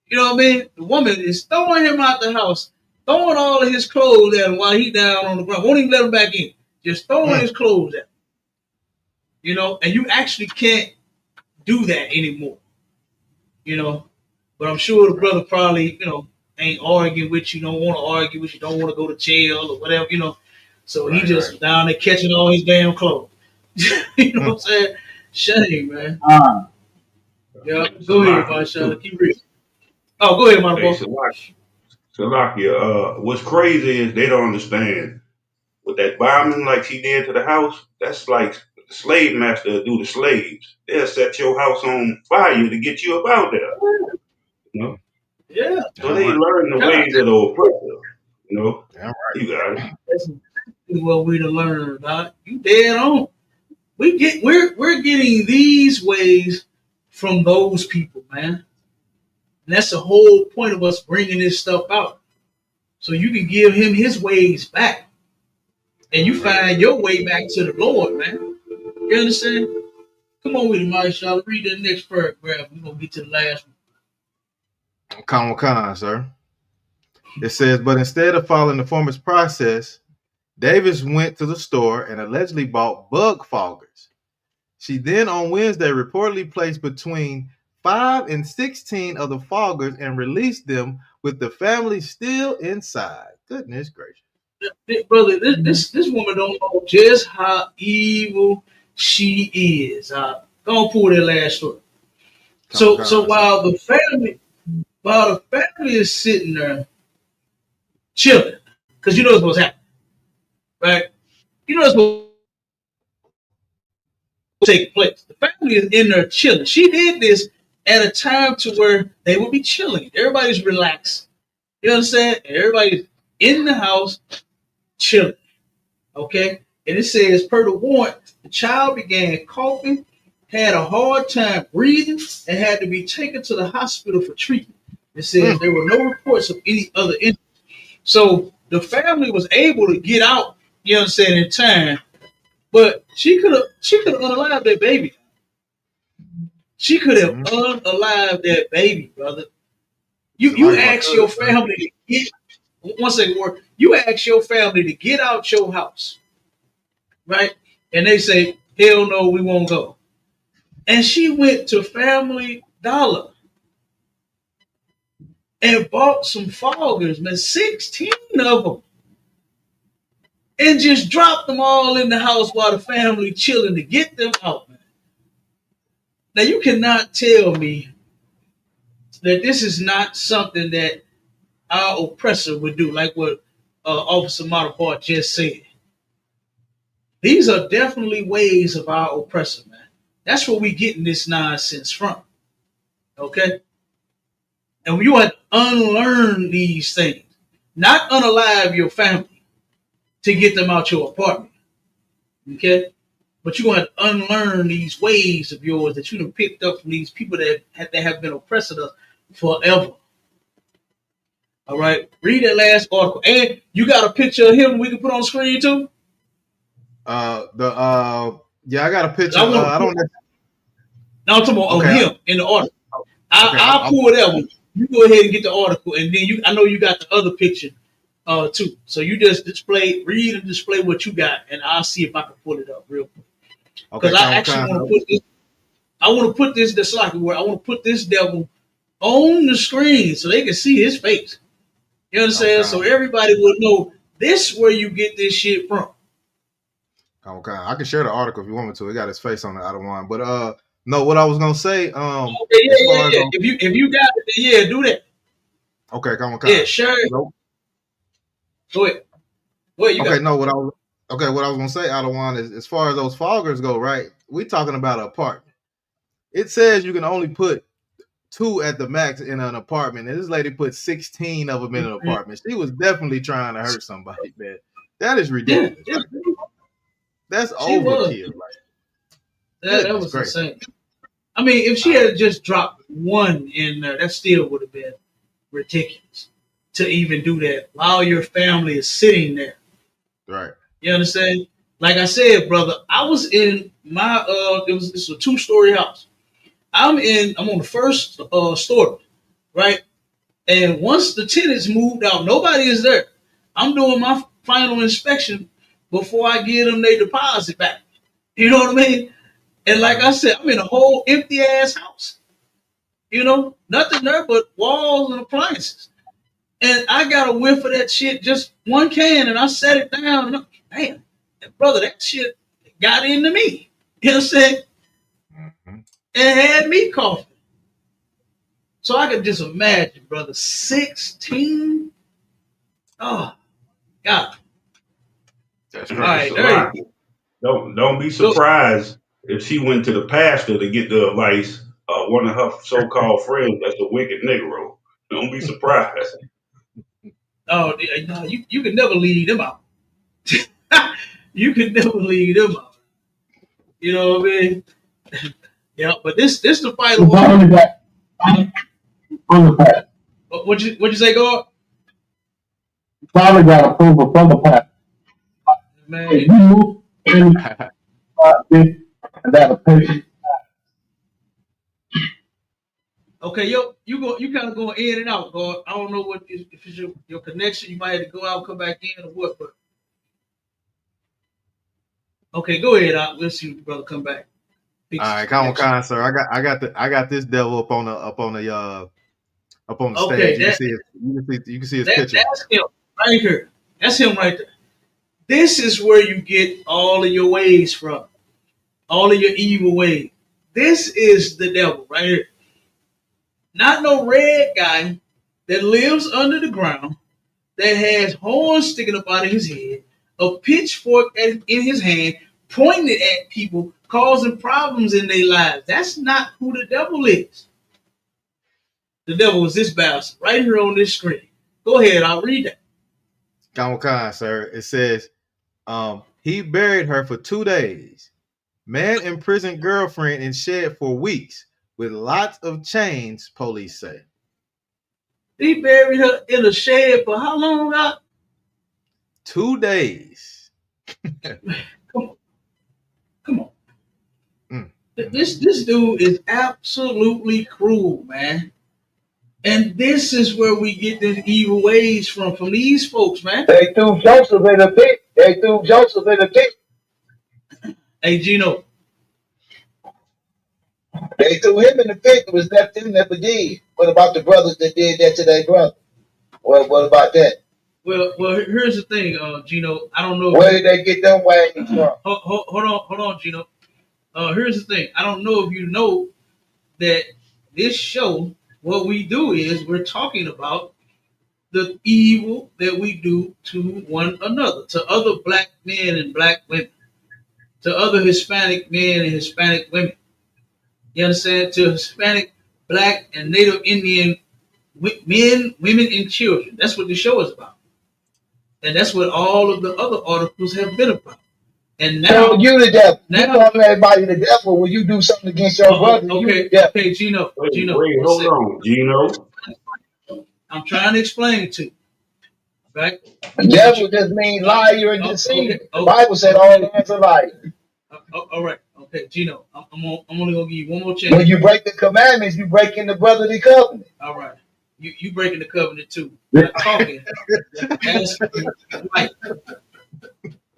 You know what I mean? The woman is throwing him out the house, throwing all of his clothes at him while he down on the ground. Won't even let him back in. Just throwing his clothes at him. You know, and you actually can't do that anymore. You know, but I'm sure the brother probably, ain't arguing with you, don't want to argue with you, don't want to go to jail or whatever, So he just down there catching all his damn clothes. You know what I'm saying? Shame, man. Yeah, go ahead, Vashala. Keep reading. Oh, go ahead, my boy. Salakia, what's crazy is they don't understand. With that bombing like he did to the house, that's like the slave master do to slaves. They'll set your house on fire to get you up out there. Yeah. So they learn the ways of the oppressor. You got it. That's what we to learn, Doc. You dead on. We're getting these ways from those people, man. And that's the whole point of us bringing this stuff out. So you can give him his ways back. And you find your way back to the Lord, man. You understand? Come on with it, Marshall. Read the next paragraph. We're going to get to the last one. Come, sir. It says, but instead of following the former's process, Davis went to the store and allegedly bought bug foggers. She then on Wednesday reportedly placed between 5 and 16 of the foggers and released them with the family still inside. Goodness gracious. Brother, this woman don't know just how evil she is. Don't pull that last story. So while the family is sitting there chilling, because you know what's supposed to happen, right? You know what's supposed to take place. The family is in there chilling. She did this at a time to where they would be chilling. Everybody's relaxed. You understand? Everybody's in the house chilling. Okay? And it says, per the warrant, the child began coughing, had a hard time breathing, and had to be taken to the hospital for treatment. It says there were no reports of any other injuries. So the family was able to get out, you know what I'm saying, in time, but she could have unalived that baby. She could have unalived that baby, brother. You ask your family to get 1 second more. You ask your family to get out your house, right? And they say, hell no, we won't go. And she went to Family Dollar and bought some foggers, man, 16 of them, and just dropped them all in the house while the family chilling to get them out, man. Now, you cannot tell me that this is not something that our oppressor would do, like what Officer Matapart just said. These are definitely ways of our oppressor, man. That's where we getting this nonsense from. Okay? And you have to unlearn these things. Not unalive your family to get them out your apartment. Okay? But you're going to have to unlearn these ways of yours that you done picked up from these people that have been oppressing us forever. All right? Read that last article. And you got a picture of him we can put on screen too? Yeah, I got a picture. I'm talking about him in the article. I'll pull that one. You go ahead and get the article, and then I know you got the other picture too. So you just read and display what you got, and I'll see if I can pull it up real quick. Because I actually want to put this. I want to put this. That's like where I want to put this devil on the screen so they can see his face. You understand? Okay. So everybody will know this is where you get this shit from. Okay, I can share the article if you want me to. It got his face on it. I don't want, but no. What I was gonna say. Yeah. If you got it, yeah, do that. Okay, come on. Yeah, sure. Go ahead. What I was gonna say, Adawan, is as far as those foggers go, right? We talking about an apartment. It says you can only put 2 at the max in an apartment, and this lady put 16 of them in an apartment. She was definitely trying to hurt somebody, man. That is ridiculous. Yeah. That's overkill. That was insane. I mean, if she had just dropped 1 in there, that still would have been ridiculous to even do that while your family is sitting there. Right. You understand? Like I said, brother, I was in my it's a 2-story house. I'm on the first story, right? And once the tenants moved out, nobody is there. I'm doing my final inspection before I give them their deposit back. You know what I mean? And like I said, I'm in a whole empty ass house. You know, nothing there but walls and appliances. And I got a whiff of that shit, just 1 can, and I set it down. And damn, brother, that shit got into me. You know what I'm saying? Mm-hmm. And had me coughing. So I could just imagine, brother, 16. Oh, God. That's right. All right, don't be surprised if she went to the pastor to get the advice. One of her so-called friends that's a wicked Negro. Don't be surprised. Oh, no, you can never leave them out. You can never leave them out. You know what I mean? Yeah, but this the final one. What'd you say, God? Finally got approval from the pastor. Man, okay, you kind of going in and out, God. I don't know if it's your connection. You might have to go out, come back in, or what. But okay, go ahead. We'll see if the brother come back. All right, come on, kind sir. I got this devil up on the Okay, stage. You can see his picture. that's him right here. That's him right there. This is where you get all of your ways from, all of your evil ways. This is the devil right here. Not no red guy that lives under the ground, that has horns sticking up out of his head, a pitchfork in his hand, pointed at people, causing problems in their lives. That's not who the devil is. The devil is this bastard right here on this screen. Go ahead, I'll read that. Come on, sir. It says, he buried her for 2 days. Man imprisoned girlfriend in shed for weeks with lots of chains, police say. He buried her in a shed for how long? 2 days. Come on. This dude is absolutely cruel, man. And this is where we get the evil ways from these folks, man. They threw Joseph in a pit. Hey, Gino. They threw him in the pit. It was left him never did. What about the brothers that did that to their brother? What about that? Well, here's the thing, Gino. I don't know. Where did they get them wagons from? Hold on, Gino. Here's the thing. I don't know if you know that this show, what we do is we're talking about the evil that we do to one another, to other black men and black women, to other Hispanic men and Hispanic women. You understand? To Hispanic, black, and Native Indian men, women, and children. That's what the show is about. And that's what all of the other articles have been about. And now so you the devil. You call everybody the devil when you do something against your brother. Okay, Gino. Wait, hold on, Gino. I'm trying to explain it to you. Right? The devil just means liar and deceiver. The Bible said all man's a liar. All right. Okay, Gino. I'm only gonna give you one more chance. When you break the commandments, you breaking the brotherly covenant. All right. You breaking the covenant too. I'm talking.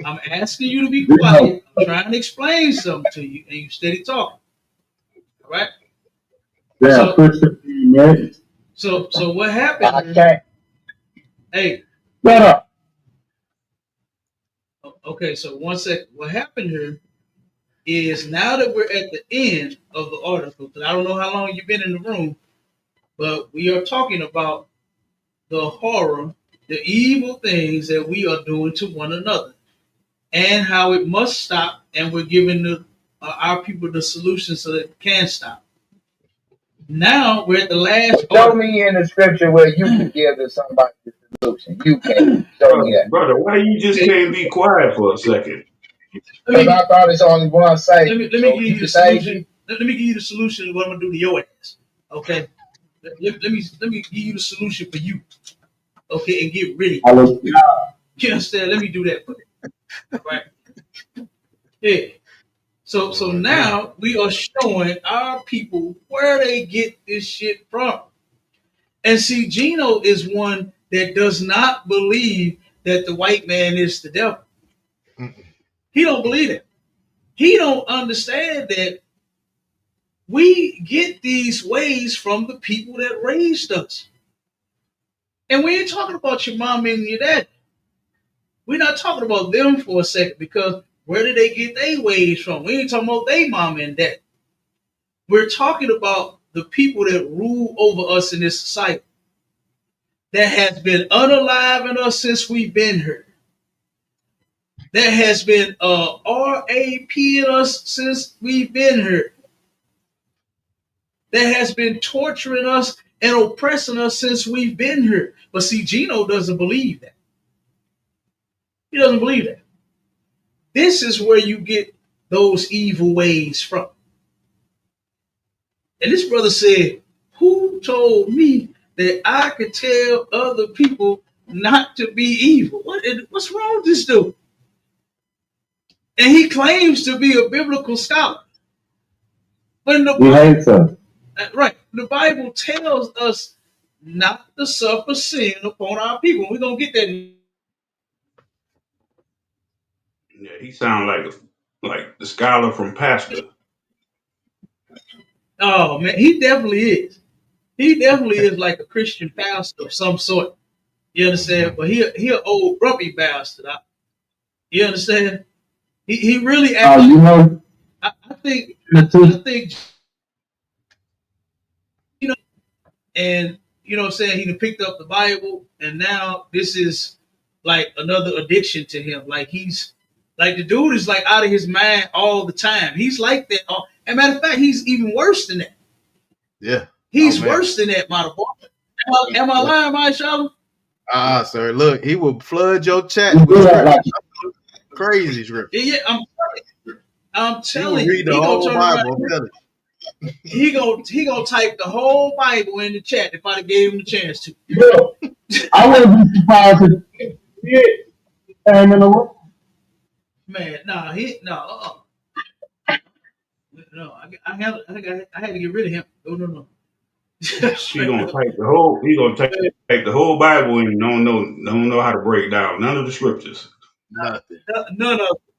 I'm asking you to be quiet. I'm trying to explain something to you, and you steady talking. All right. Yeah. So what happened? I can't. Hey. Shut up. Okay. So 1 second. What happened here is now that we're at the end of the article, because I don't know how long you've been in the room, but we are talking about the horror, the evil things that we are doing to one another, and how it must stop. And we're giving our people the solution so that it can stop. Now we're at the last. Show me in the scripture where you can give to somebody the solution. You can show me that, brother. Why you just can't be quiet for a second? Because I thought it's only one side. Let me give you the solution. Let me give you the solution. What I'm gonna do to your ass. Okay. Let me give you the solution for you. Okay, and get rid of you. You understand? Let me do that for you. Right. Yeah. So now we are showing our people where they get this shit from. And see, Gino is one that does not believe that the white man is the devil. He don't believe it. He don't understand that we get these ways from the people that raised us. And we ain't talking about your mom and your dad. We're not talking about them for a second, because where did they get their ways from? We ain't talking about their mom and dad. We're talking about the people that rule over us in this society, that has been unalive in us since we've been here, that has been RAP in us since we've been here, that has been torturing us and oppressing us since we've been here. But see, Gino doesn't believe that. He doesn't believe that. This is where you get those evil ways from. And this brother said, who told me that I could tell other people not to be evil? What's wrong with this dude? And he claims to be a biblical scholar. But in the Bible, right, the Bible tells us not to suffer sin upon our people. We're going to get that. Yeah, he sounds like the scholar from Pastor. Oh man, he definitely is. He definitely is like a Christian pastor of some sort. You understand? But he an old grumpy bastard. You understand? He really Oh, actually. you know, I think the I two- think you know, and you know what I'm saying. He done picked up the Bible, and now this is like another addiction to him. Like he's like the dude is like out of his mind all the time. He's like that. And matter of fact, he's even worse than that. Yeah. Oh He's man. worse than that, my boy. Am I lying, my Shalom? Sir. Look, he will flood your chat you with do that like scripture. Crazy scripture. Yeah, I'm He will telling you, read the he gonna whole turn around. Bible. I'm telling He gonna type the whole Bible in the chat if I gave him the chance to. Look, I wouldn't be surprised if it came in the room. Man, nah, no. I had to get rid of him. No. He gonna take the whole. He gonna take the whole Bible and don't know how to break down none of the scriptures. you. Nothing.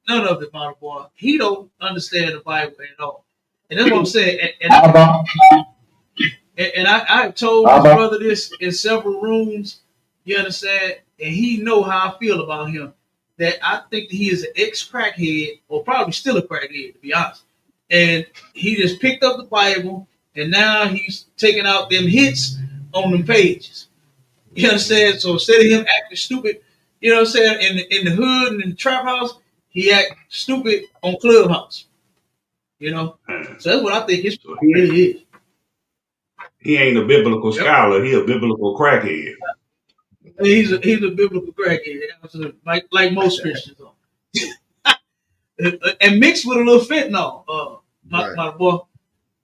None of it, my boy. He don't understand the Bible at all, and that's what I'm saying. How about, And I told how this about, brother this in several rooms. You understand? And he know how I feel about him. That I think that he is an ex-crackhead, or probably still a crackhead, to be honest. And he just picked up the Bible, and now he's taking out them hits on them pages. You understand? So instead of him acting stupid, you know what I'm saying, in the hood and in the trap house, he act stupid on Clubhouse. You know? So that's what I think his So problem really is. he ain't a biblical Yep. scholar. He a biblical crackhead. He's a biblical crackhead, like most Christians are. And mixed with a little fentanyl, Right. my boy, a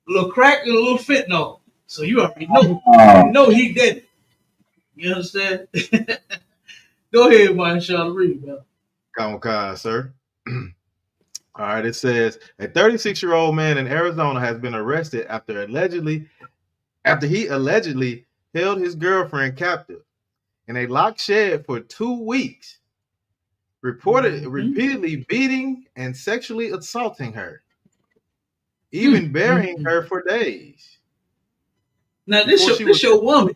little crack and a little fentanyl. So you already know he dead. You understand? Go ahead, man. Shall read, man. Come on, sir. All right. It says a 36-year-old man in Arizona has been arrested after he allegedly held his girlfriend captive in a locked shed for 2 weeks, repeatedly beating and sexually assaulting her, even burying her for days. Now this your woman.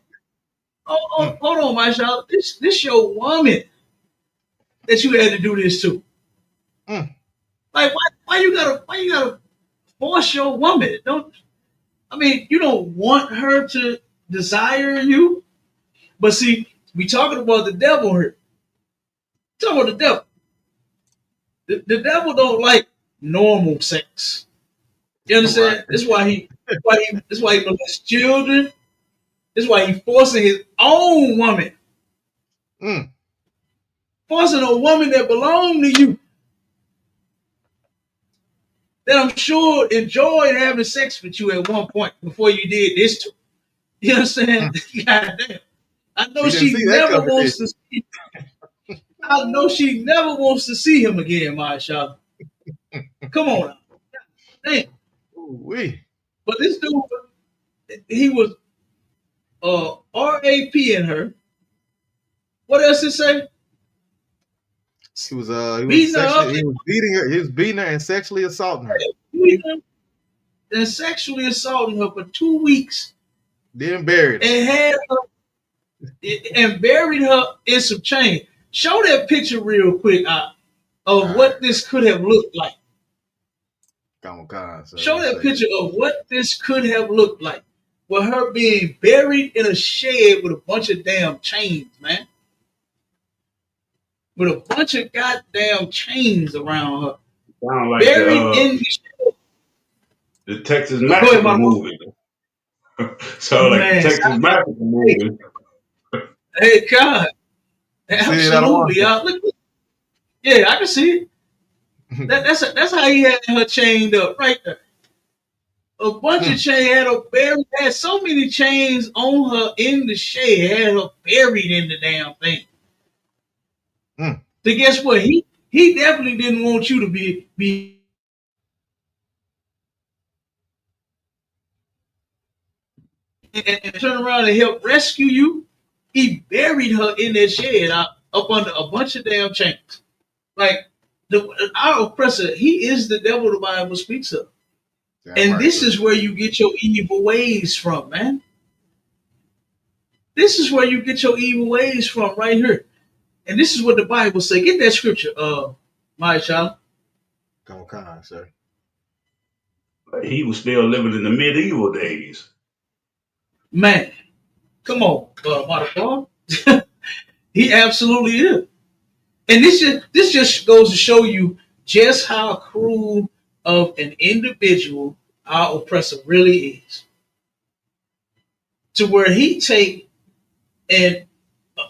Hold on, my child. This your woman that you had to do this to. Like why you gotta force your woman? You don't want her to desire you? But see, we talking about the devil here. Talking about the devil. The devil don't like normal sex. You understand? Right. That's why he molests children. That's why he forcing his own woman. Forcing a woman that belonged to you. That I'm sure enjoyed having sex with you at one point before you did this to her. You understand? God damn. I know she never wants to see. I know she never wants to see him again, Marsha. Come on now. Damn. Ooh-wee. But this dude, he was RAP in her. What else it say? He was beating her and sexually assaulting her. And sexually assaulting her for 2 weeks. Then buried her. And buried her in some chain. Show that picture real quick of what this could have looked like. Come on, sir. Show that picture of what this could have looked like. With her being buried in a shed with a bunch of damn chains, man. With a bunch of goddamn chains around her. Sound like buried in the Texas Massacre movie. So like the Texas Massacre movie. Hey, God. Absolutely. Yeah, I can see it. That's how he had her chained up right there. A bunch of chains had her buried. Had so many chains on her in the shed. Had her buried in the damn thing. So guess what? He definitely didn't want you to be and turn around and help rescue you. He buried her in that shed up under a bunch of damn chains. Like our oppressor, he is the devil the Bible speaks of. Damn And right, this sir. is where you get your evil ways from, man. This is where you get your evil ways from, right here. And this is what the Bible say. Get that scripture, my child. Come on, sir. He was still living in the medieval days. Man, come on, Mark. He absolutely is. And this just goes to show you just how cruel of an individual our oppressor really is. To where he take and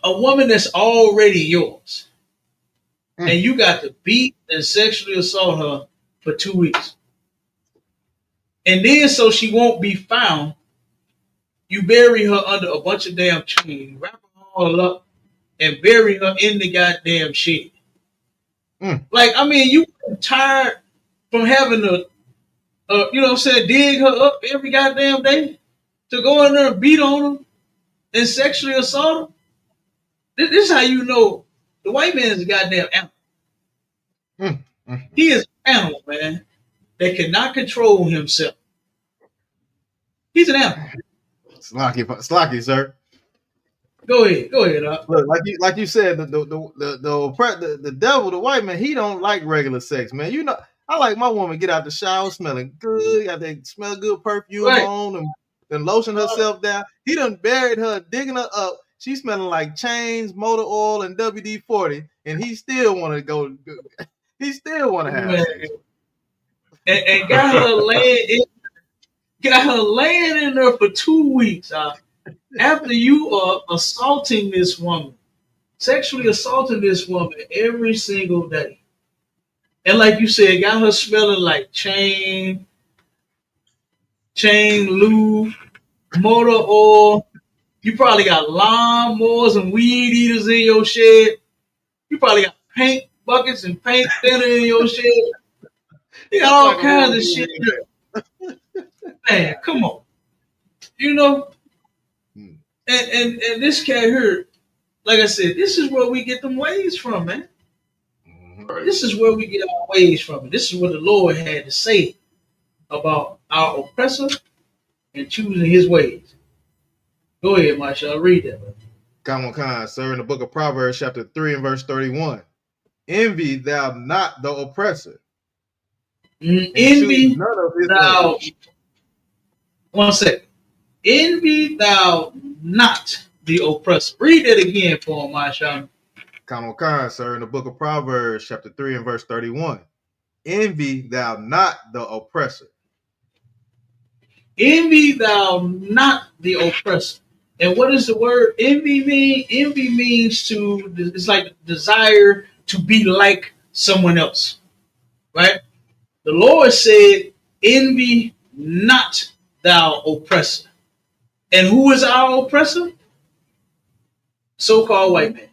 a woman that's already yours, Mm. and you got to beat and sexually assault her for 2 weeks. And then so she won't be found, you bury her under a bunch of damn trees, wrap her all up, and bury her in the goddamn shit. Mm. Like, I mean, you tired from having to, you know what I'm saying, dig her up every goddamn day to go in there and beat on her and sexually assault her? This is how you know the white man is a goddamn animal. Mm. Mm. He is an animal, man, that cannot control himself. He's an animal. Slocky, sir. Go ahead, up. Look, like you said, the devil, the white man, he don't like regular sex, man. You know, I like my woman get out the shower smelling good, got that smell good perfume Right. on, and then lotion herself down. He done buried her, digging her up. She's smelling like chains, motor oil, and WD-40, and he still want to go. He still want to have Man. sex. And got her laying in there for 2 weeks after you are assaulting this woman, sexually assaulting this woman every single day. And like you said, got her smelling like chain lube, motor oil. You probably got lawnmowers and weed eaters in your shed. You probably got paint buckets and paint thinner in your shed. You got all Like kinds of shit. Man, come on. You know, and this cat here, like I said, this is where we get them ways from, man. Right. This is where we get our ways from. This is what the Lord had to say about our oppressor and choosing his ways. Go ahead, Marsha. I'll read that. Come on, sir. In the book of Proverbs, chapter 3 and verse 31. Envy thou not the oppressor. Envy none of his thou. ways. 1 second. Envy thou not the oppressor. Read that again for him, Marsha. Come on, sir. In the book of Proverbs, chapter 3 and verse 31. Envy thou not the oppressor. Envy thou not the oppressor. And what does the word envy mean? Envy means it's like desire to be like someone else, right? The Lord said, envy not thou oppressor. And who is our oppressor? So-called white man.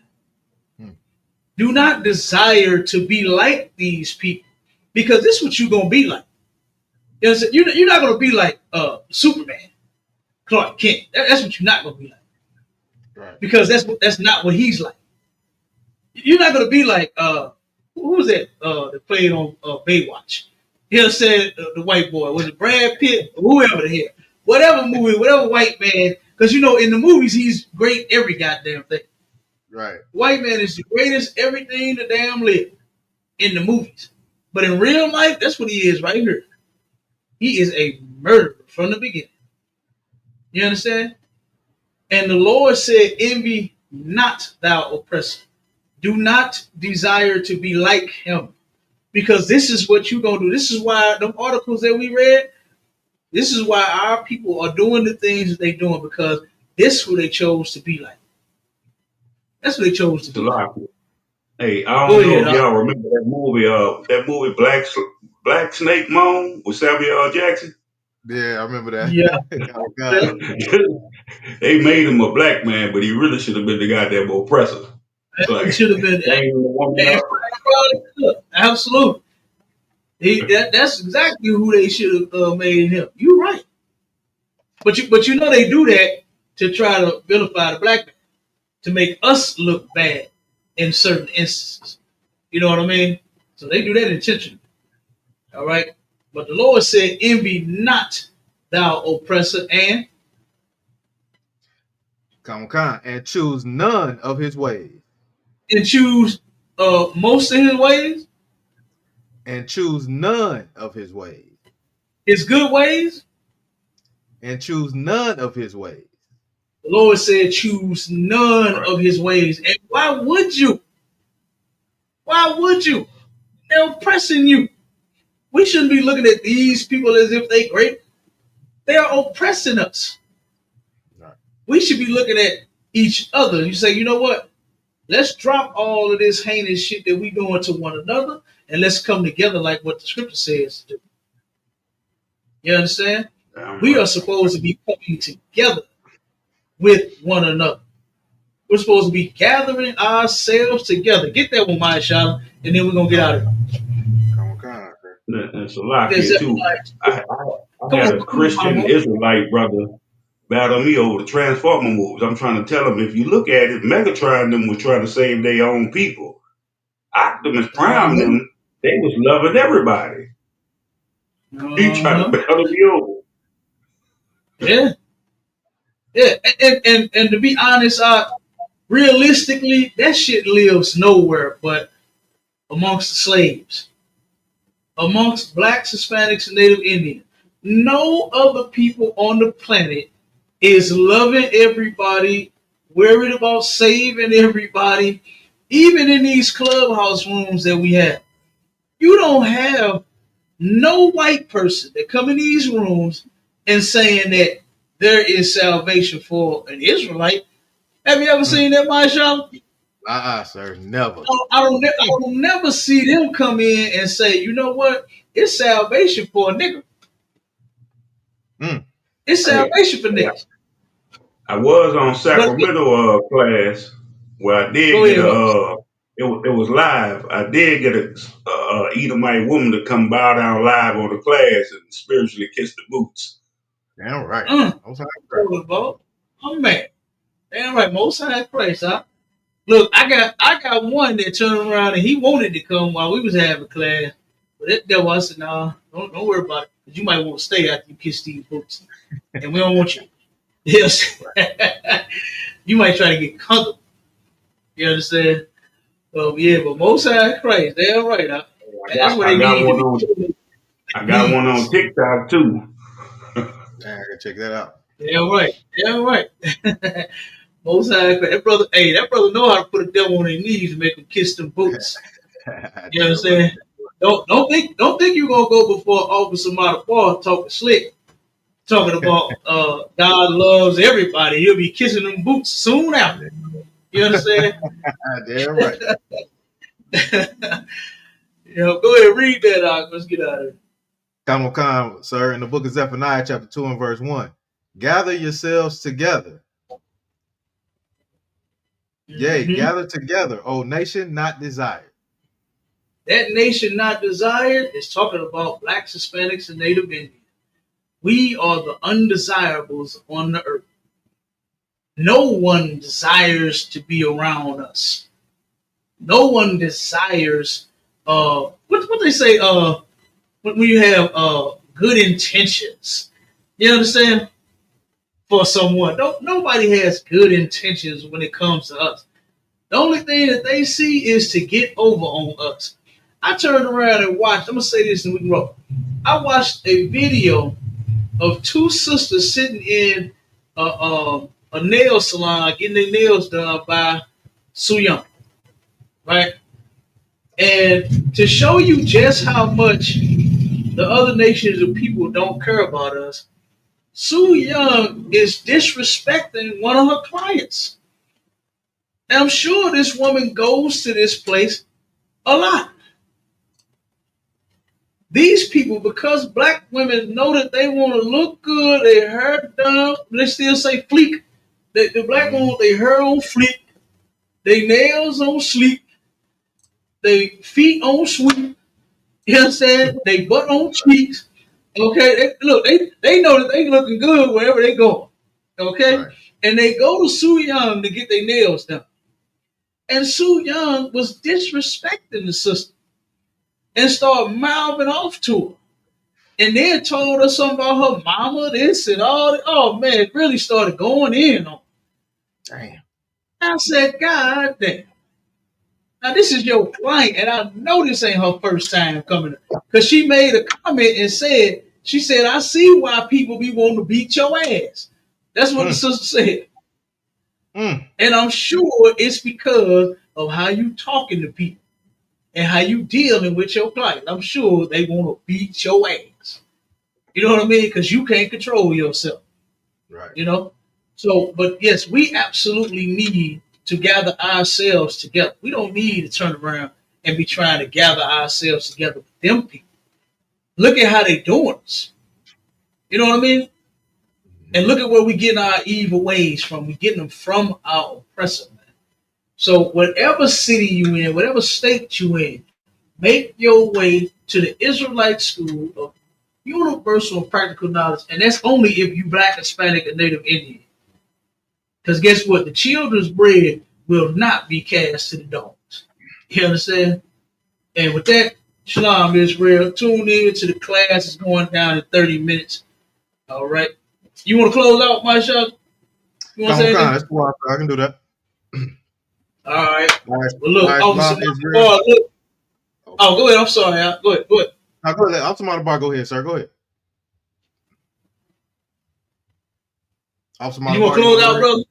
Do not desire to be like these people, because this is what you're going to be like. You know, you're not going to be like Superman, Clark Kent. That's what you're not going to be like. Right. Because that's not what he's like. You're not going to be like, who was that that played on Baywatch? He said the white boy. Was it Brad Pitt? Or whoever the hell. Whatever movie, whatever white man. Because, you know, in the movies, he's great every goddamn thing. Right. White man is the greatest everything the damn live in the movies. But in real life, that's what he is right here. He is a murderer from the beginning. You understand? And the Lord said, envy not thou oppressor. Do not desire to be like him. Because this is what you're going to do. This is why the articles that we read, this is why our people are doing the things that they're doing, because this is who they chose to be like. That's what they chose to be like. Hey, I don't know if y'all remember that movie Black Snake Moan with Samuel L. Jackson. Yeah, I remember that. Yeah. Oh, God. They made him a black man, but he really should have been the goddamn oppressor. It should have been. Absolutely. That's exactly who they should have made him. You're right. But you know they do that to try to vilify the black man, to make us look bad in certain instances. You know what I mean? So they do that intentionally. All right. But the Lord said, envy not thou oppressor, and and choose none of his ways. and choose most of his ways, And choose none of his ways. his good ways. And choose none of his ways. The Lord said, choose none Right. of his ways. And why would you? Why would you? They're oppressing you. We shouldn't be looking at these people as if they great. They are oppressing us. Right. We should be looking at each other. You say, you know what? Let's drop all of this heinous shit that we doing to one another, and let's come together like what the scripture says to do. You understand? We are supposed to be coming together with one another. We're supposed to be gathering ourselves together. Get that one, my shot, and then we're gonna get out of here. And Salakia too. I Come had on, a Christian Israelite brother battle me over the Transformer movies. I'm trying to tell him, if you look at it, Megatron and them was trying to save their own people. Optimus Prime and them, they was loving everybody. He tried to battle me over. Yeah. And to be honest, realistically, that shit lives nowhere but amongst the slaves, amongst blacks, Hispanics, and Native Indians. No other people on the planet is loving everybody, worried about saving everybody, even in these clubhouse rooms that we have. You don't have no white person that come in these rooms and saying that there is salvation for an Israelite. Have you ever seen that, Marshall? Sir, never. I don't never see them come in and say, you know what? It's salvation for a nigga. It's salvation for niggas. I was on Sacramento class where I did get it was live. I did get a Edomite woman to come bow down live on the class and spiritually kiss the boots. Damn right. I'm mad. Damn right. Most High Christ, huh? Look, I got one that turned around and he wanted to come while we was having class. But that devil, I said, nah, don't worry about it. Because you might want to stay after you kiss these boots. And we don't want you. Yes. You might try to get comfortable. You understand? Yeah, but Most High Christ, damn right. Huh? That's what they need. I got one on TikTok too. I gotta check that out. Damn right. Damn right. Most High Christ. That brother know how to put a devil on their knees and make them kiss them boots. You know what I'm saying? Don't think you're gonna go before Officer Matapar talking slick, talking about God loves everybody. He'll be kissing them boots soon after. You understand? Damn right. Go ahead, read that out. Let's get out of here. Come, sir, in the book of Zephaniah, chapter 2 and verse 1. Gather yourselves together. Yea, gather together, O nation not desired. That nation not desired is talking about blacks, Hispanics, and Native Indians. We are the undesirables on the earth. No one desires to be around us. No one desires what they say when you have good intentions. You understand? For someone. Nobody has good intentions when it comes to us. The only thing that they see is to get over on us. I turned around and watched, I'm gonna say this and we can roll. I watched a video of two sisters sitting in a nail salon getting their nails done by Su Young, right? And to show you just how much the other nations of people don't care about us, Su Young is disrespecting one of her clients. And I'm sure this woman goes to this place a lot. These people, because black women know that they want to look good, their hair done, they still say fleek. The black women want their hair on fleek, their nails on sleek, their feet on sweep. You know what I'm saying? They butt on cheeks. Okay, they know that they looking good wherever they go. Okay, right. And they go to Su Young to get their nails done. And Su Young was disrespecting the sister and started mouthing off to her. And then told her something about her mama, this and all. Oh man, it really started going in on. Damn. I said, God damn. Now this is your client, and I know this ain't her first time coming. Because she made a comment and said, she said, I see why people be wanting to beat your ass. That's what the sister said. And I'm sure it's because of how you talking to people and how you dealing with your client. I'm sure they want to beat your ass. You know what I mean? Because you can't control yourself. Right. You know? So, but yes, we absolutely need to gather ourselves together. We don't need to turn around and be trying to gather ourselves together with them people. Look at how they doing us. You know what I mean? And look at where we getting our evil ways from. We getting them from our oppressor, man. So whatever city you in, whatever state you in, make your way to the Israelite school of universal and practical knowledge. And that's only if you Black, Hispanic, and Native Indian. Because guess what? The children's bread will not be cast to the dogs. You understand? And with that, Shalom Israel. Tune in to the class. It's going down in 30 minutes. All right. You want to close out, my shot? You want to say anything? That's cool. I can do that. All right. Nice. Well, look, Nice. Officer Israel. look. Oh, go ahead. I'm sorry. Go ahead. Go ahead. No, go ahead. Officer Bar, go ahead, sir. Go ahead. Officer You want to close out, brother?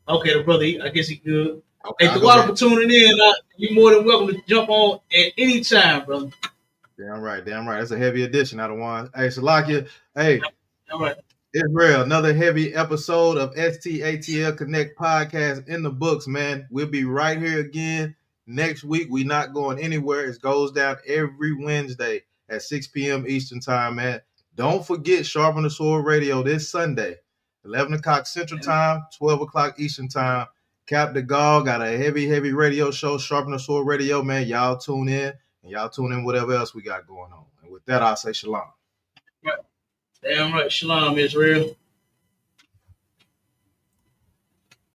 Okay, the brother, I guess he good. Okay, hey, Tawada for tuning in. You're more than welcome to jump on at any time, brother. Damn right. That's a heavy edition out of one. Hey, Shalakia. Hey. All right. Israel, another heavy episode of STATL Connect podcast in the books, man. We'll be right here again next week. We're not going anywhere. It goes down every Wednesday at 6 p.m. Eastern time, man. Don't forget Sharpen the Sword Radio this Sunday, 11 o'clock Central Time, 12 o'clock Eastern Time. Cap the Gall got a heavy radio show, Sharpen the Sword Radio, man. Y'all tune in, and y'all tune in whatever else we got going on. And with that, I'll say shalom. Right. Damn right. Shalom, Israel.